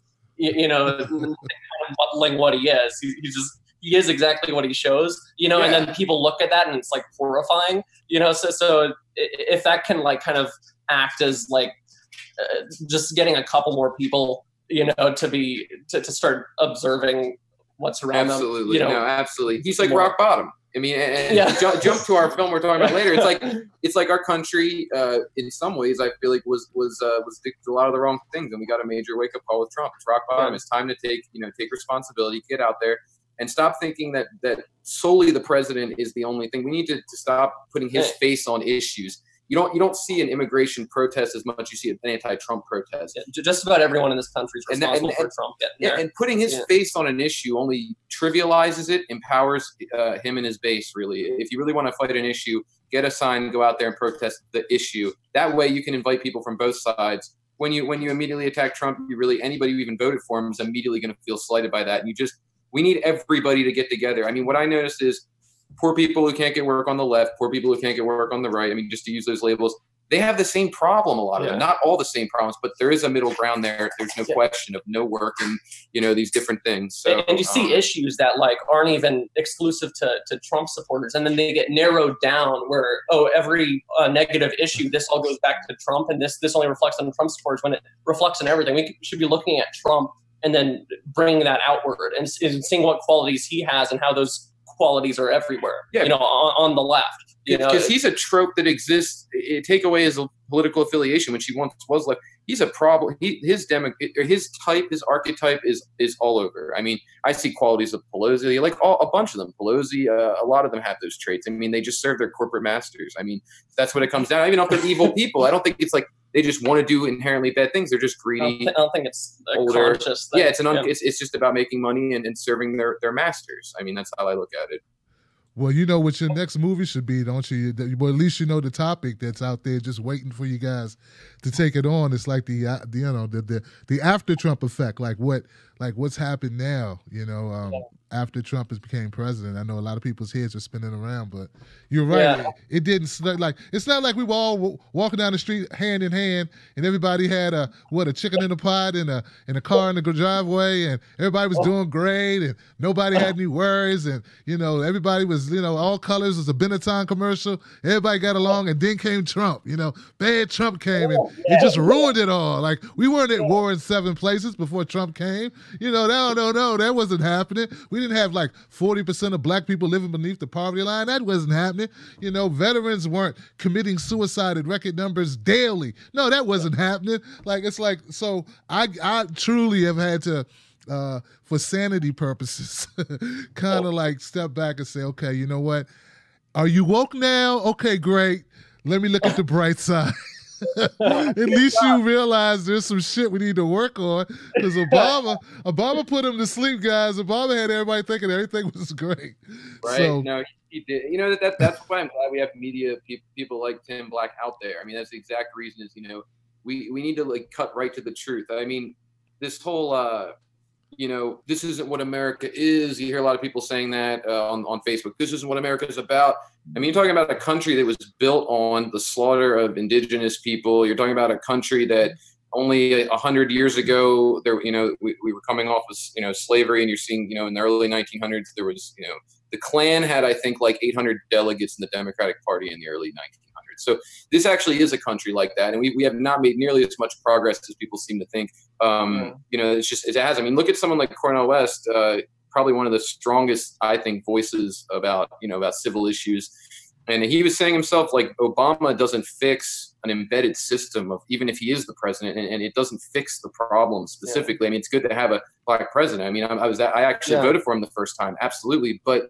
muddling what he is. He is exactly what he shows, and then people look at that and it's like horrifying, so if that can like kind of act as like just getting a couple more people, to start observing what's around them. Absolutely. Absolutely. He's like rock bottom. I mean, and jump to our film we're talking about later. It's like our country, in some ways, I feel like was addicted to a lot of the wrong things, and we got a major wake up call with Trump. It's rock bottom. It's time to take responsibility, get out there, and stop thinking that solely the president is the only thing. We need to stop putting his face on issues. You don't see an immigration protest as much as you see an anti-Trump protest. Yeah, just about everyone in this country is responsible for Trump getting there. And putting his face on an issue only trivializes it, empowers him and his base, really. If you really want to fight an issue, get a sign, go out there and protest the issue. That way you can invite people from both sides. When you immediately attack Trump, anybody who even voted for him is immediately going to feel slighted by that. And we need everybody to get together. I mean, what I noticed is poor people who can't get work on the left, poor people who can't get work on the right. I mean, just to use those labels, they have the same problem, a lot of them. Not all the same problems, but there is a middle ground there. There's no question of no work and, these different things. So, and you see issues that like aren't even exclusive to Trump supporters. And then they get narrowed down where, every negative issue, this all goes back to Trump. And this only reflects on Trump supporters when it reflects on everything. We should be looking at Trump and then bringing that outward and seeing what qualities he has and how those qualities are everywhere, on the left. Because he's a trope that exists. Take away his political affiliation, which he once was left. He's a problem. His archetype is all over. I mean, I see qualities of Pelosi, like a bunch of them. Pelosi, a lot of them have those traits. I mean, they just serve their corporate masters. I mean, that's what it comes down. Even if they're evil people, I don't think it's like they just want to do inherently bad things. They're just greedy. I don't think it's a conscious thing. Yeah, it's just about making money and serving their masters. I mean, that's how I look at it. Well, you know what your next movie should be, don't you? Well, at least you know the topic that's out there, just waiting for you guys to take it on. It's like the after Trump effect, like what's happened now, after Trump has became president. I know a lot of people's heads are spinning around, but you're right. Yeah. It didn't it's not like we were all walking down the street hand in hand and everybody had a chicken in a pot and a car in the driveway and everybody was doing great and nobody had any worries and everybody was all colors. It was a Benetton commercial. Everybody got along and then came Trump. Bad Trump came and it just ruined it all. Like we weren't at war in 7 places before Trump came. No, that wasn't happening. We didn't have like 40% of black people living beneath the poverty line. That wasn't happening. Veterans weren't committing suicide at record numbers daily. No, that wasn't happening. So I truly have had to, for sanity purposes, kind of like step back and say, okay, you know what? Are you woke now? Okay, great. Let me look at the bright side. At least you realize there's some shit we need to work on because Obama put him to sleep, guys. Obama had everybody thinking everything was great. Right. So, no, he did. That's why I'm glad we have media people like Tim Black out there. I mean, that's the exact reason is, we need to like cut right to the truth. I mean, this whole, this isn't what America is. You hear a lot of people saying that on Facebook. This isn't what America is about. I mean, you're talking about a country that was built on the slaughter of indigenous people. You're talking about a country that only 100 years ago, there, we were coming off of, slavery, and you're seeing, in the early 1900s, there was, the Klan had, I think, like 800 delegates in the Democratic Party in the early 1900s. So this actually is a country like that, and we have not made nearly as much progress as people seem to think. It's just, it has. I mean, look at someone like Cornel West, probably one of the strongest, I think, voices about civil issues. And he was saying himself, like, Obama doesn't fix an embedded system of, even if he is the president, and it doesn't fix the problem specifically. Yeah. I mean, it's good to have a black president. I mean, I actually voted for him the first time. Absolutely. But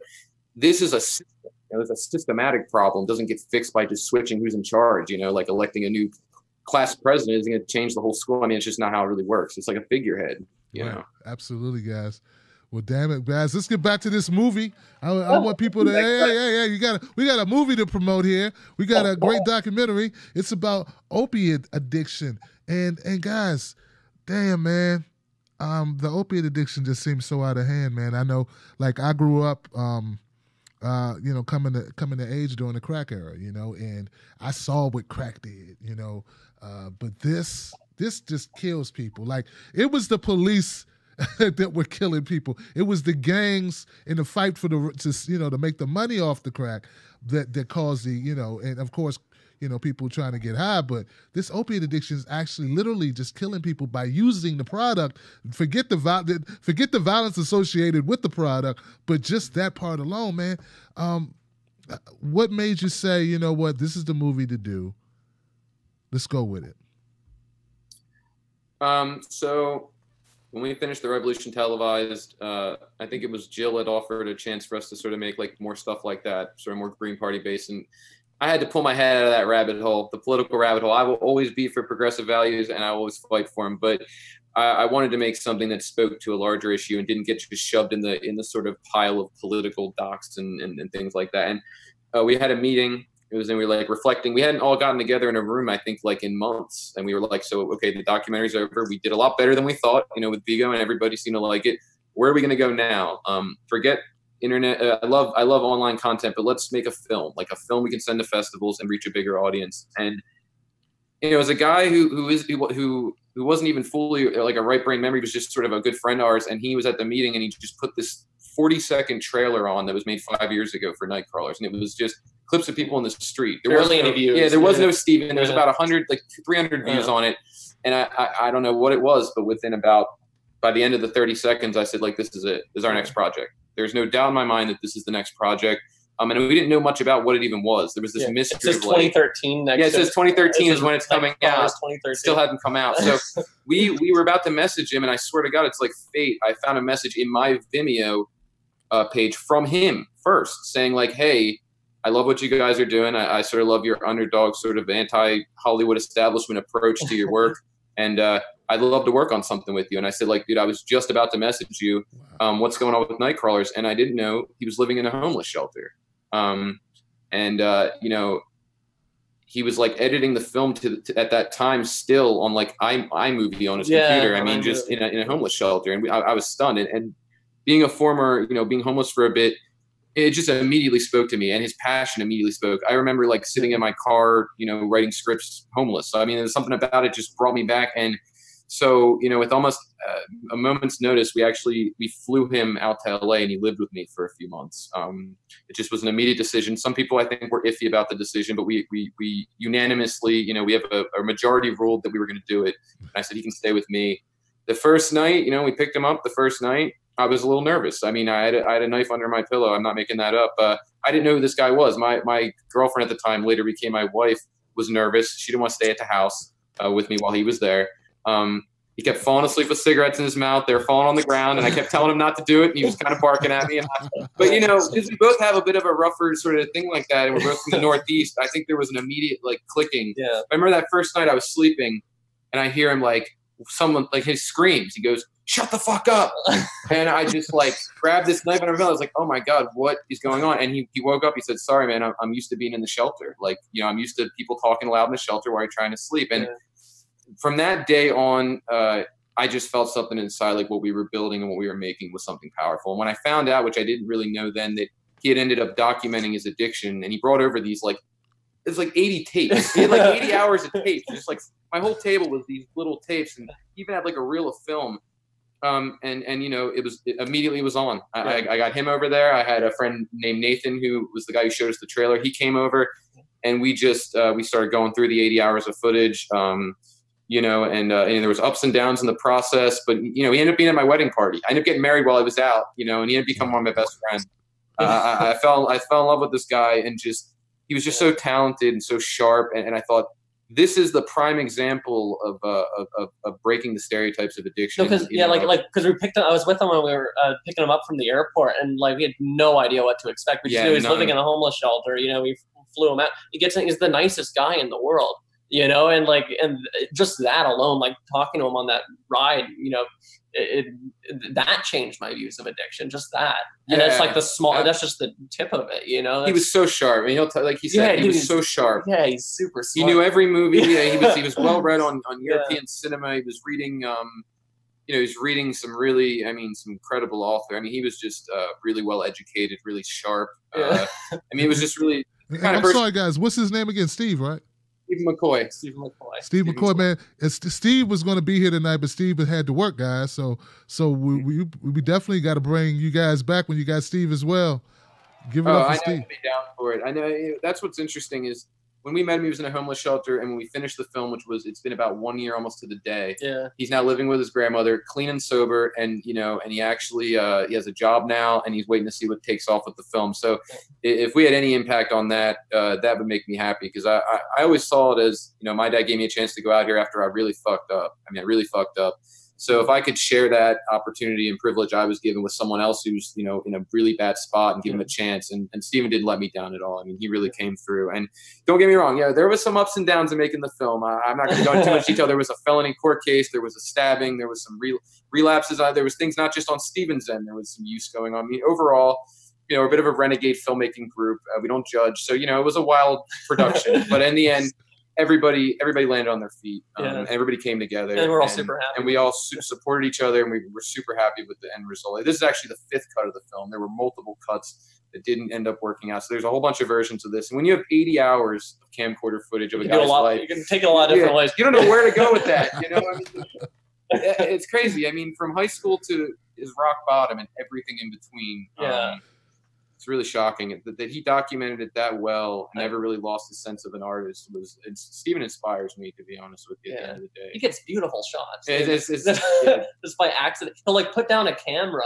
this is a system. It's a systematic problem. It doesn't get fixed by just switching who's in charge, like electing a new class president isn't going to change the whole school. I mean, it's just not how it really works. It's like a figurehead, you know? Absolutely, guys. Well, damn it, guys. Let's get back to this movie. I want people to, hey, we got a movie to promote here. We got a great documentary. It's about opiate addiction. And guys, damn, man, the opiate addiction just seems so out of hand, man. I know, like, I grew up, you know, coming to age during the crack era, you know, and I saw what crack did, you know, but this just kills people. Like, it was the police that were killing people. It was the gangs in the fight for to make the money off the crack that caused the, you know, and of course, you know, people trying to get high, but this opiate addiction is actually literally just killing people by using the product. Forget the violence associated with the product, but just that part alone, man. What made you say, you know what, this is the movie to do? Let's go with it. So when we finished The Revolution televised, I think it was Jill had offered a chance for us to sort of make like more stuff like that, sort of more Green Party based, and I had to pull my head out of that rabbit hole, the political rabbit hole. I will always be for progressive values, and I will always fight for them. But I wanted to make something that spoke to a larger issue and didn't get just shoved in the sort of pile of political docs and things like that. And we had a meeting. It was, and we were like reflecting. We hadn't all gotten together in a room, I think, like in months. And we were like, so, okay, the documentary's over. We did a lot better than we thought, you know, with Vigo, and everybody seemed to like it. Where are we going to go now? Forget internet. I love online content, but let's make a film, like a film we can send to festivals and reach a bigger audience. And, you know, as a guy who wasn't even fully like a right brain memory, was just sort of a good friend of ours. And he was at the meeting and he just put this 40-second trailer on that was made 5 years ago for Nightcrawlers. And it was just clips of people in the street. There wasn't any views. Yeah, there was no Steven. There was about 100, like 300 views on it. And I don't know what it was, but by the end of the 30 seconds, I said, like, this is it. This is our next project. There's no doubt in my mind that this is the next project. And we didn't know much about what it even was. There was this mystery. It says 2013 next. Yeah, it says 2013 is when it's coming out. It still hadn't come out. So we were about to message him, and I swear to God, it's like fate. I found a message in my Vimeo page from him first, saying like, hey, I love what you guys are doing. I sort of love your underdog, sort of anti-Hollywood establishment approach to your work. And I'd love to work on something with you. And I said, like, dude, I was just about to message you. What's going on with Nightcrawlers? And I didn't know he was living in a homeless shelter. You know, he was like editing the film at that time still on like iMovie on his computer. I mean, just in a homeless shelter. And I was stunned. And being a former, you know, being homeless for a bit, it just immediately spoke to me, and his passion immediately spoke. I remember like sitting in my car, you know, writing scripts homeless. So, I mean, there's something about it just brought me back. And so, you know, with almost a moment's notice, we flew him out to LA, and he lived with me for a few months. It just was an immediate decision. Some people I think were iffy about the decision, but we unanimously, you know, we have a majority ruled that we were going to do it. And I said, he can stay with me. The first night, you know, we picked him up the first night. I was a little nervous. I mean, I had a knife under my pillow. I'm not making that up. I didn't know who this guy was. My girlfriend at the time, later became my wife, was nervous. She didn't want to stay at the house with me while he was there. He kept falling asleep with cigarettes in his mouth. They were falling on the ground, and I kept telling him not to do it, and he was kind of barking at me. But, you know, because we both have a bit of a rougher sort of thing like that, and we're both from the Northeast, I think there was an immediate, like, clicking. Yeah. I remember that first night I was sleeping, and I hear him, like, someone, like, his screams. He goes, shut the fuck up. And I just like grabbed this knife and I was like, oh my God, what is going on? And he woke up. He said, sorry, man, I'm used to being in the shelter. Like, you know, I'm used to people talking loud in the shelter while you're trying to sleep. And from that day on, I just felt something inside, like what we were building and what we were making was something powerful. And when I found out, which I didn't really know then, that he had ended up documenting his addiction, and he brought over these like, it's like 80 tapes. He had like 80 hours of tapes. Just like my whole table was these little tapes, and he even had like a reel of film. And you know, it immediately was on. I got him over there. I had a friend named Nathan, who was the guy who showed us the trailer. He came over, and we just we started going through the 80 hours of footage. You know, and there was ups and downs in the process, but you know, he ended up being at my wedding party. I ended up getting married while I was out. You know, and he had become one of my best friends. I fell in love with this guy, and he was just so talented and so sharp, and I thought, this is the prime example of breaking the stereotypes of addiction. Because because I was with him when we were picking him up from the airport, and like we had no idea what to expect. We just knew he was living in a homeless shelter. You know, we flew him out. He's the nicest guy in the world. You know, and just that alone, like talking to him on that ride, you know, that changed my views of addiction. Just that, and that's like that's just the tip of it. You know, he was so sharp. I mean, like he said, he was so sharp. Yeah, he's super smart. He knew every movie. Yeah, he was well read on European cinema. He was reading you know, he's reading some really, I mean, some incredible author. I mean, he was just really well educated, really sharp. I mean, it was just really kind of. I'm sorry, guys. What's his name again? Steve, right? Stephen McCoy. Steve McCoy, man. Steve was going to be here tonight, but Steve had to work, guys. So we definitely got to bring you guys back when you got Steve as well. Give it up for Steve. I'd be down for it. I know that's what's interesting is when we met him, he was in a homeless shelter, and when we finished the film, it's been about 1 year almost to the day. Yeah. He's now living with his grandmother, clean and sober, and you know, and he actually he has a job now, and he's waiting to see what takes off with the film. So if we had any impact on that, that would make me happy, because I always saw it as, you know, my dad gave me a chance to go out here after I really fucked up. I mean, I really fucked up. So if I could share that opportunity and privilege I was given with someone else who's, you know, in a really bad spot and give him a chance, and Steven didn't let me down at all. I mean, he really came through. And don't get me wrong, yeah, there was some ups and downs in making the film. I'm not going to go into too much detail. There was a felony court case. There was a stabbing. There was some relapses. There was things not just on Steven's end. There was some use going on. I mean, overall, you know, we're a bit of a renegade filmmaking group. We don't judge. So, you know, it was a wild production. But in the end, everybody landed on their feet. Everybody came together, and we're all super happy. And we all supported each other, and we were super happy with the end result. This is actually the 5th cut of the film. There were multiple cuts that didn't end up working out. So there's a whole bunch of versions of this. And when you have 80 hours of camcorder footage of a guy's life, you can take it a lot of different ways. You don't know where to go with that. You know, I mean, it's crazy. I mean, from high school to his rock bottom and everything in between. It's really shocking that he documented it that well and never really lost his sense of an artist. Steven inspires me, to be honest with you, at the end of the day. He gets beautiful shots. It's just by accident. He'll like put down a camera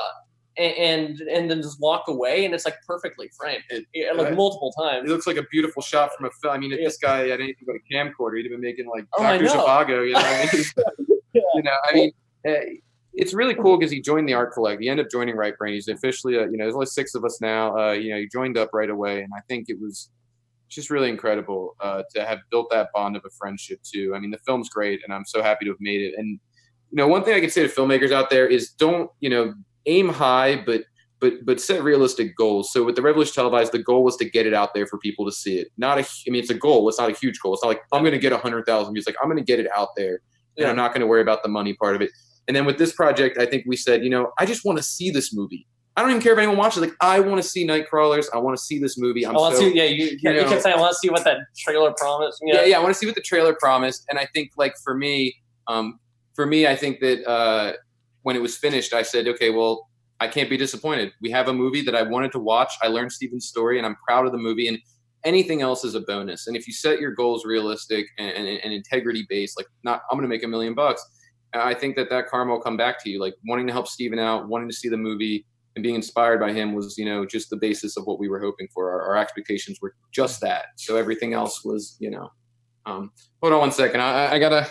and then just walk away, and it's like perfectly framed, like multiple times. It looks like a beautiful shot from a film. I mean, if this guy had anything but a camcorder, he'd have been making like Dr. Zhivago, you know what I mean? You know, I mean, it's really cool because he joined the art collect. He ended up joining Right Brain. He's officially, you know, there's only 6 of us now. You know, he joined up right away, and I think it was just really incredible to have built that bond of a friendship too. I mean, the film's great, and I'm so happy to have made it. And you know, one thing I can say to filmmakers out there is don't, you know, aim high, but set realistic goals. So with the Revolution Televised, the goal was to get it out there for people to see it. I mean, it's a goal. It's not a huge goal. It's not like I'm going to get 100,000 views. Like I'm going to get it out there, and I'm not going to worry about the money part of it. And then with this project, I think we said, you know, I just want to see this movie. I don't even care if anyone watches. Like, I want to see Nightcrawlers. I want to see this movie. You can say, I want to see what that trailer promised. Yeah, I want to see what the trailer promised. And I think, like, for me, I think that when it was finished, I said, okay, well, I can't be disappointed. We have a movie that I wanted to watch. I learned Steven's story, and I'm proud of the movie. And anything else is a bonus. And if you set your goals realistic and integrity-based, like, not, I'm going to make $1 million, I think that karma will come back to you. Like wanting to help Steven out, wanting to see the movie, and being inspired by him was, you know, just the basis of what we were hoping for. Our expectations were just that. So everything else was, you know. Hold on one second. I gotta.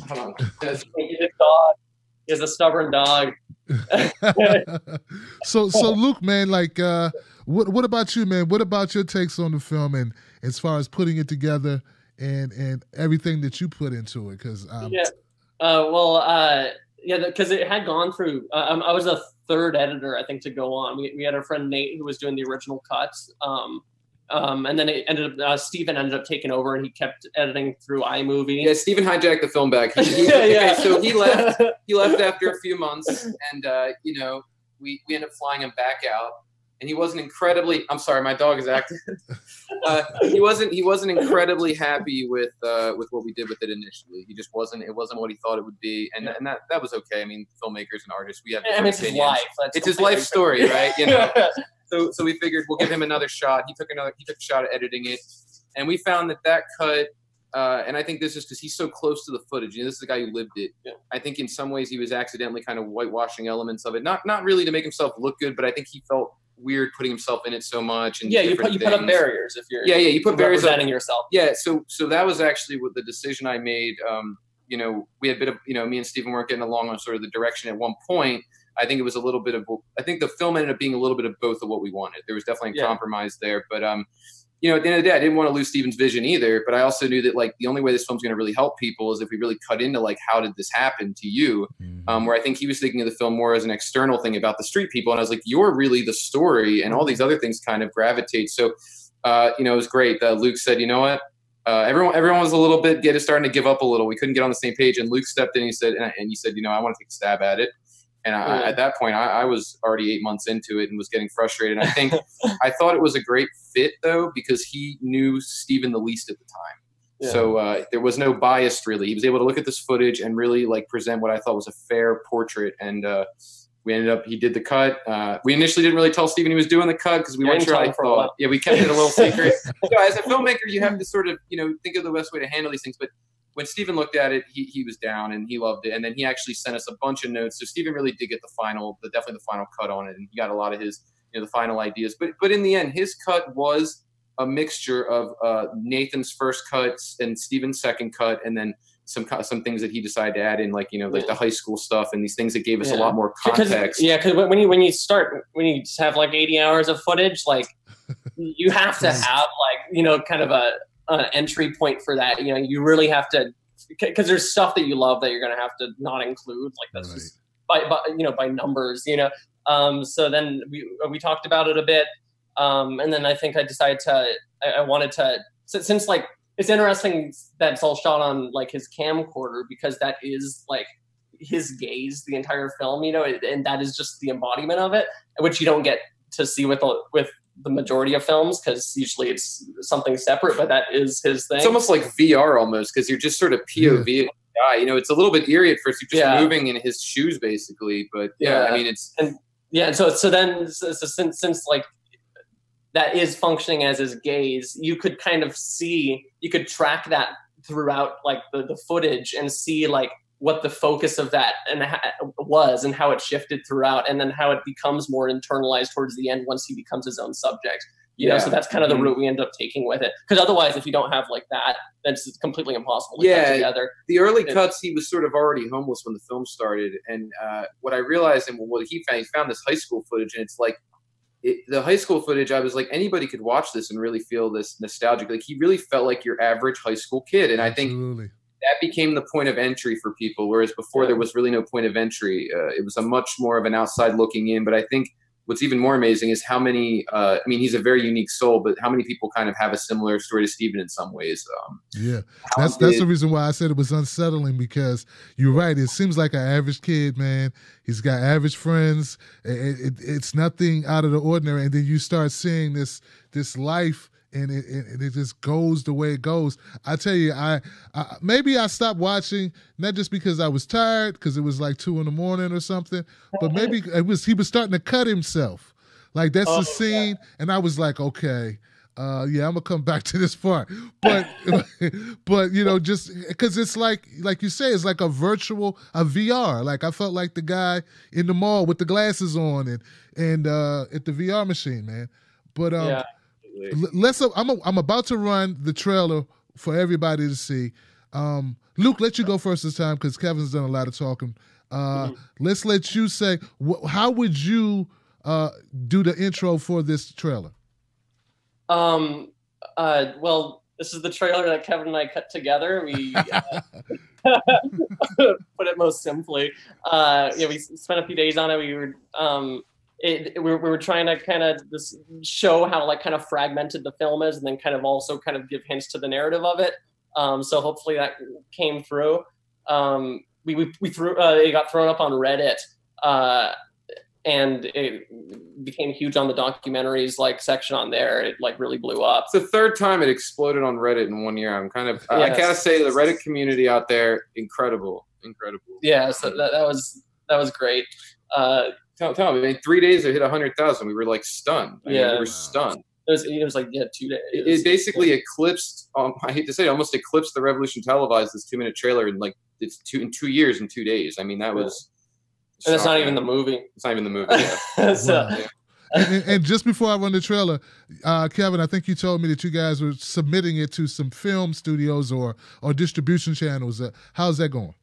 Hold on. He's a dog. He's a stubborn dog. So Luke, man, like, what about you, man? What about your takes on the film, and as far as putting it together and everything that you put into it? Because because it had gone through. I was a 3rd editor, I think, to go on. We had our friend Nate who was doing the original cuts, and then it ended up Steven ended up taking over, and he kept editing through iMovie. Yeah, Steven hijacked the film back. So he left. He left after a few months, and you know, we ended up flying him back out. And he wasn't incredibly. I'm sorry, my dog is active. He wasn't incredibly happy with what we did with it initially. He just wasn't. It wasn't what he thought it would be, and that was okay. I mean, filmmakers and artists, we have different opinions. His life. It's his life story, right? You know. So we figured we'll give him another shot. He took a shot at editing it, and we found that cut. And I think this is because he's so close to the footage. You know, this is the guy who lived it. Yeah. I think in some ways he was accidentally kind of whitewashing elements of it. Not really to make himself look good, but I think he felt weird putting himself in it so much. And you put up barriers if you're you put barriers representing yourself. Yeah, so that was actually what the decision I made. You know, we had a bit of, you know, me and Steven weren't getting along on sort of the direction at one point. I think it was a little bit of, I think the film ended up being a little bit of both of what we wanted. There was definitely a compromise there, but you know, at the end of the day, I didn't want to lose Steven's vision either, but I also knew that, like, the only way this film's going to really help people is if we really cut into, like, how did this happen to you? Where I think he was thinking of the film more as an external thing about the street people. And I was like, you're really the story, and all these other things kind of gravitate. So, you know, it was great. Luke said, you know what? everyone was a little bit starting to give up a little. We couldn't get on the same page, and Luke stepped in. And he said, you know, I want to take a stab at it. And at that point, I was already 8 months into it and was getting frustrated. And I think I thought it was a great fit though, because he knew Steven the least at the time. Yeah. So there was no bias really. He was able to look at this footage and really like present what I thought was a fair portrait. And he did the cut. We initially didn't really tell Steven he was doing the cut because we weren't sure how he thought. Yeah, we kept it a little secret. As a filmmaker, you have to sort of, you know, think of the best way to handle these things. But when Steven looked at it, he was down and he loved it. And then he actually sent us a bunch of notes. So Steven really did get definitely the final cut on it. And he got a lot of his, you know, the final ideas. But in the end, his cut was a mixture of Nathan's first cuts and Steven's second cut, and then some things that he decided to add in, like, you know, like the high school stuff and these things that gave us a lot more context. Because when you have like 80 hours of footage, like you have to have like, you know, kind of an entry point for that. You know, you really have to, because there's stuff that you love that you're going to have to not include. Like that's just by numbers, you know. So then we talked about it a bit. And then I think I decided I wanted to, since like, it's interesting that it's all shot on like his camcorder, because that is like his gaze the entire film, you know, and that is just the embodiment of it, which you don't get to see with the majority of films, because usually it's something separate, but that is his thing. It's almost like VR almost, because you're just sort of POV guy. You know, it's a little bit eerie at first. You're just moving in his shoes basically, but I mean so since like that is functioning as his gaze, you could kind of see, you could track that throughout like the footage and see like what the focus of that was and how it shifted throughout, and then how it becomes more internalized towards the end once he becomes his own subject. You know, so that's kind of the route we end up taking with it. Because otherwise, if you don't have like that, then it's completely impossible to cut together. The early cuts, he was sort of already homeless when the film started, and what I realized, and what he found this high school footage, and it's like, the high school footage, I was like, anybody could watch this and really feel this nostalgic. Like, he really felt like your average high school kid. And I think that became the point of entry for people, whereas before there was really no point of entry. It was a much more of an outside looking in. But I think what's even more amazing is how many, I mean, he's a very unique soul, but how many people kind of have a similar story to Steven in some ways. That's the reason why I said it was unsettling, because you're right. It seems like an average kid, man. He's got average friends. It's nothing out of the ordinary. And then you start seeing this life, and it just goes the way it goes. I tell you, I maybe I stopped watching, not just because I was tired, because it was like 2 a.m. or something, but maybe he was starting to cut himself. Like, that's the scene, and I was like, okay, I'm gonna come back to this part, but you know, just because it's like you say, it's like a VR. Like, I felt like the guy in the mall with the glasses on and at the VR machine, man. But I'm about to run the trailer for everybody to see. Luke, let you go first this time, because Kevin's done a lot of talking. Let's let you say, how would you do the intro for this trailer? Well, this is the trailer that Kevin and I cut together. We put it most simply. We spent a few days on it. We were trying to kind of just show how like kind of fragmented the film is, and then kind of also kind of give hints to the narrative of it. So hopefully that came through. It got thrown up on Reddit, and it became huge on the documentaries like section on there. It like really blew up. It's the third time it exploded on Reddit in 1 year. I'm kind of I gotta say, the Reddit community out there, incredible. Yeah, so that was great. Tell me, in 3 days it hit 100,000. We were like stunned. We were stunned. It was like 2 days. It basically eclipsed. I hate to say it, almost eclipsed the Revolution Televised, this 2-minute trailer, in like in 2 years and 2 days. I mean, that was. And that's not even the movie. It's not even the movie. Yeah. And just before I run the trailer, Kevin, I think you told me that you guys were submitting it to some film studios or distribution channels. How's that going?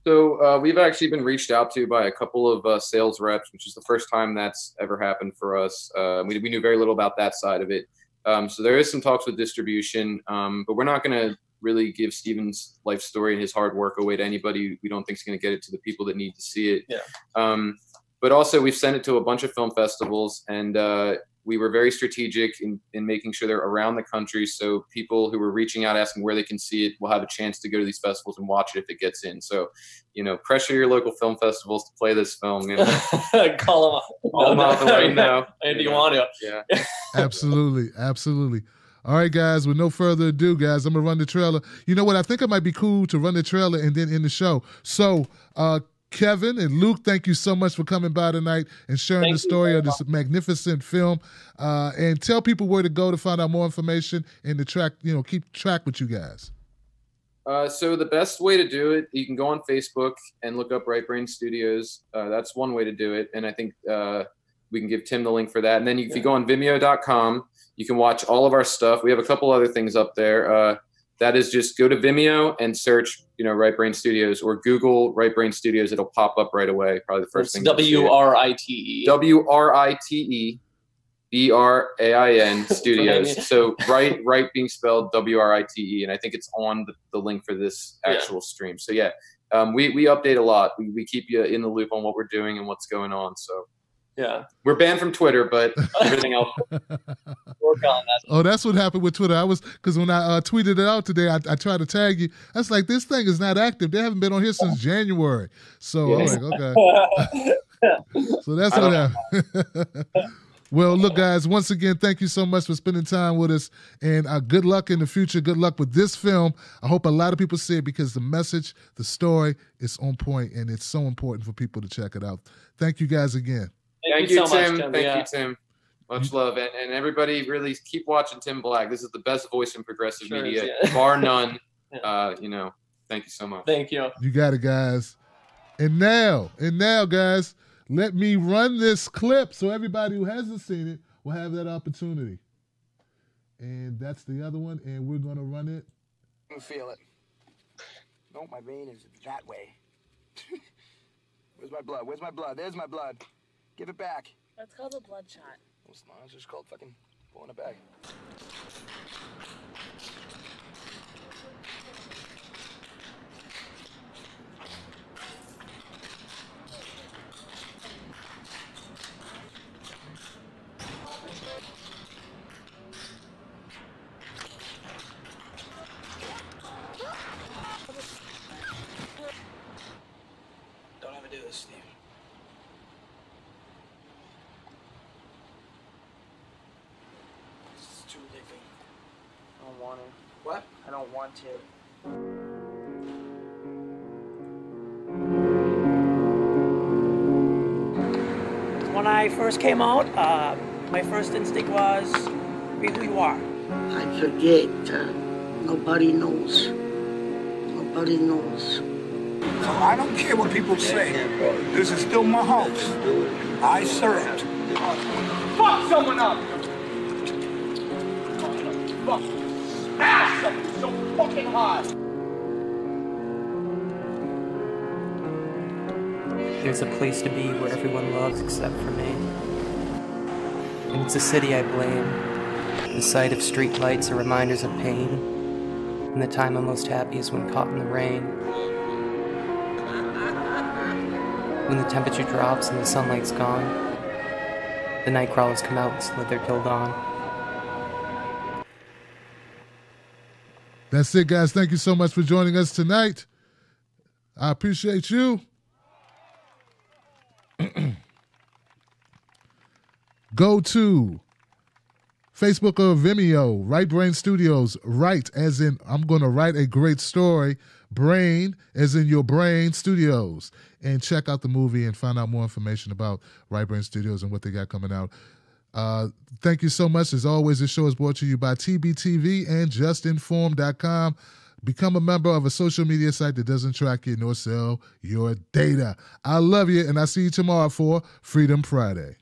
So we've actually been reached out to by a couple of sales reps, which is the first time that's ever happened for us. We knew very little about that side of it. So there is some talks with distribution, but we're not going to really give Steven's life story and his hard work away to anybody. We don't think is going to get it to the people that need to see it. Yeah. But also, we've sent it to a bunch of film festivals, and we were very strategic in making sure they're around the country. So people who were reaching out asking where they can see it will have a chance to go to these festivals and watch it if it gets in. So, pressure your local film festivals to play this film. Call them out right now. And you want to. Yeah. Absolutely. Absolutely. All right, guys, with no further ado, guys, I'm going to run the trailer. You know what? I think it might be cool to run the trailer and then end the show. So, Kevin and Luke, thank you so much for coming by tonight and sharing the story of this magnificent film. And tell people where to go to find out more information and to track, keep track with you guys. So the best way to do it, you can go on Facebook and look up Right Brain Studios. That's one way to do it. And I think we can give Tim the link for that. And then if you go on Vimeo.com, you can watch all of our stuff. We have a couple other things up there. That is just go to Vimeo and search, Right Brain Studios, or Google Right Brain Studios. It'll pop up right away. Probably the first thing. WRITE. WRITEBRAIN Studios. So right being spelled WRITE, and I think it's on the link for this actual stream. So yeah, we update a lot. We keep you in the loop on what we're doing and what's going on. So. Yeah, we're banned from Twitter, but everything else. Work on that. Oh, that's what happened with Twitter. Because when I tweeted it out today, I tried to tag you. I was like, this thing is not active. They haven't been on here since January. So I'm like, okay. So that's what happened. Well, look, guys, once again, thank you so much for spending time with us. And good luck in the future. Good luck with this film. I hope a lot of people see it because the message, the story is on point, and it's so important for people to check it out. Thank you guys again. Thank you, so Tim. Much, Tim. Thank you, Tim. Much love. And everybody really keep watching Tim Black. This is the best voice in progressive media, bar none. Thank you so much. Thank you. You got it, guys. And now, guys, let me run this clip so everybody who hasn't seen it will have that opportunity. And that's the other one, and we're going to run it. I feel it. No, my vein is that way. Where's my blood? Where's my blood? There's my blood. Give it back. That's called a bloodshot. No, it's not. It's just called fucking pulling it back. Don't ever do this, Steve. I don't want to. What? I don't want to. When I first came out, my first instinct was, be who you are. I forget. Nobody knows. Nobody knows. So I don't care what people say. This is still my house. I served. Fuck someone up! Fuck. Smash them so fucking hard! There's a place to be where everyone loves except for me. And it's a city I blame. The sight of street lights are reminders of pain. And the time I'm most happy is when caught in the rain. When the temperature drops and the sunlight's gone, the Nightcrawlers come out and slither till dawn. That's it, guys. Thank you so much for joining us tonight. I appreciate you. Go to Facebook or Vimeo, Right Brain Studios. Write as in I'm going to write a great story. Brain as in your brain studios. And check out the movie and find out more information about Right Brain Studios and what they got coming out. Thank you so much. As always, this show is brought to you by TBTV and justinformed.com. Become a member of a social media site that doesn't track you nor sell your data. I love you, and I'll see you tomorrow for Freedom Friday.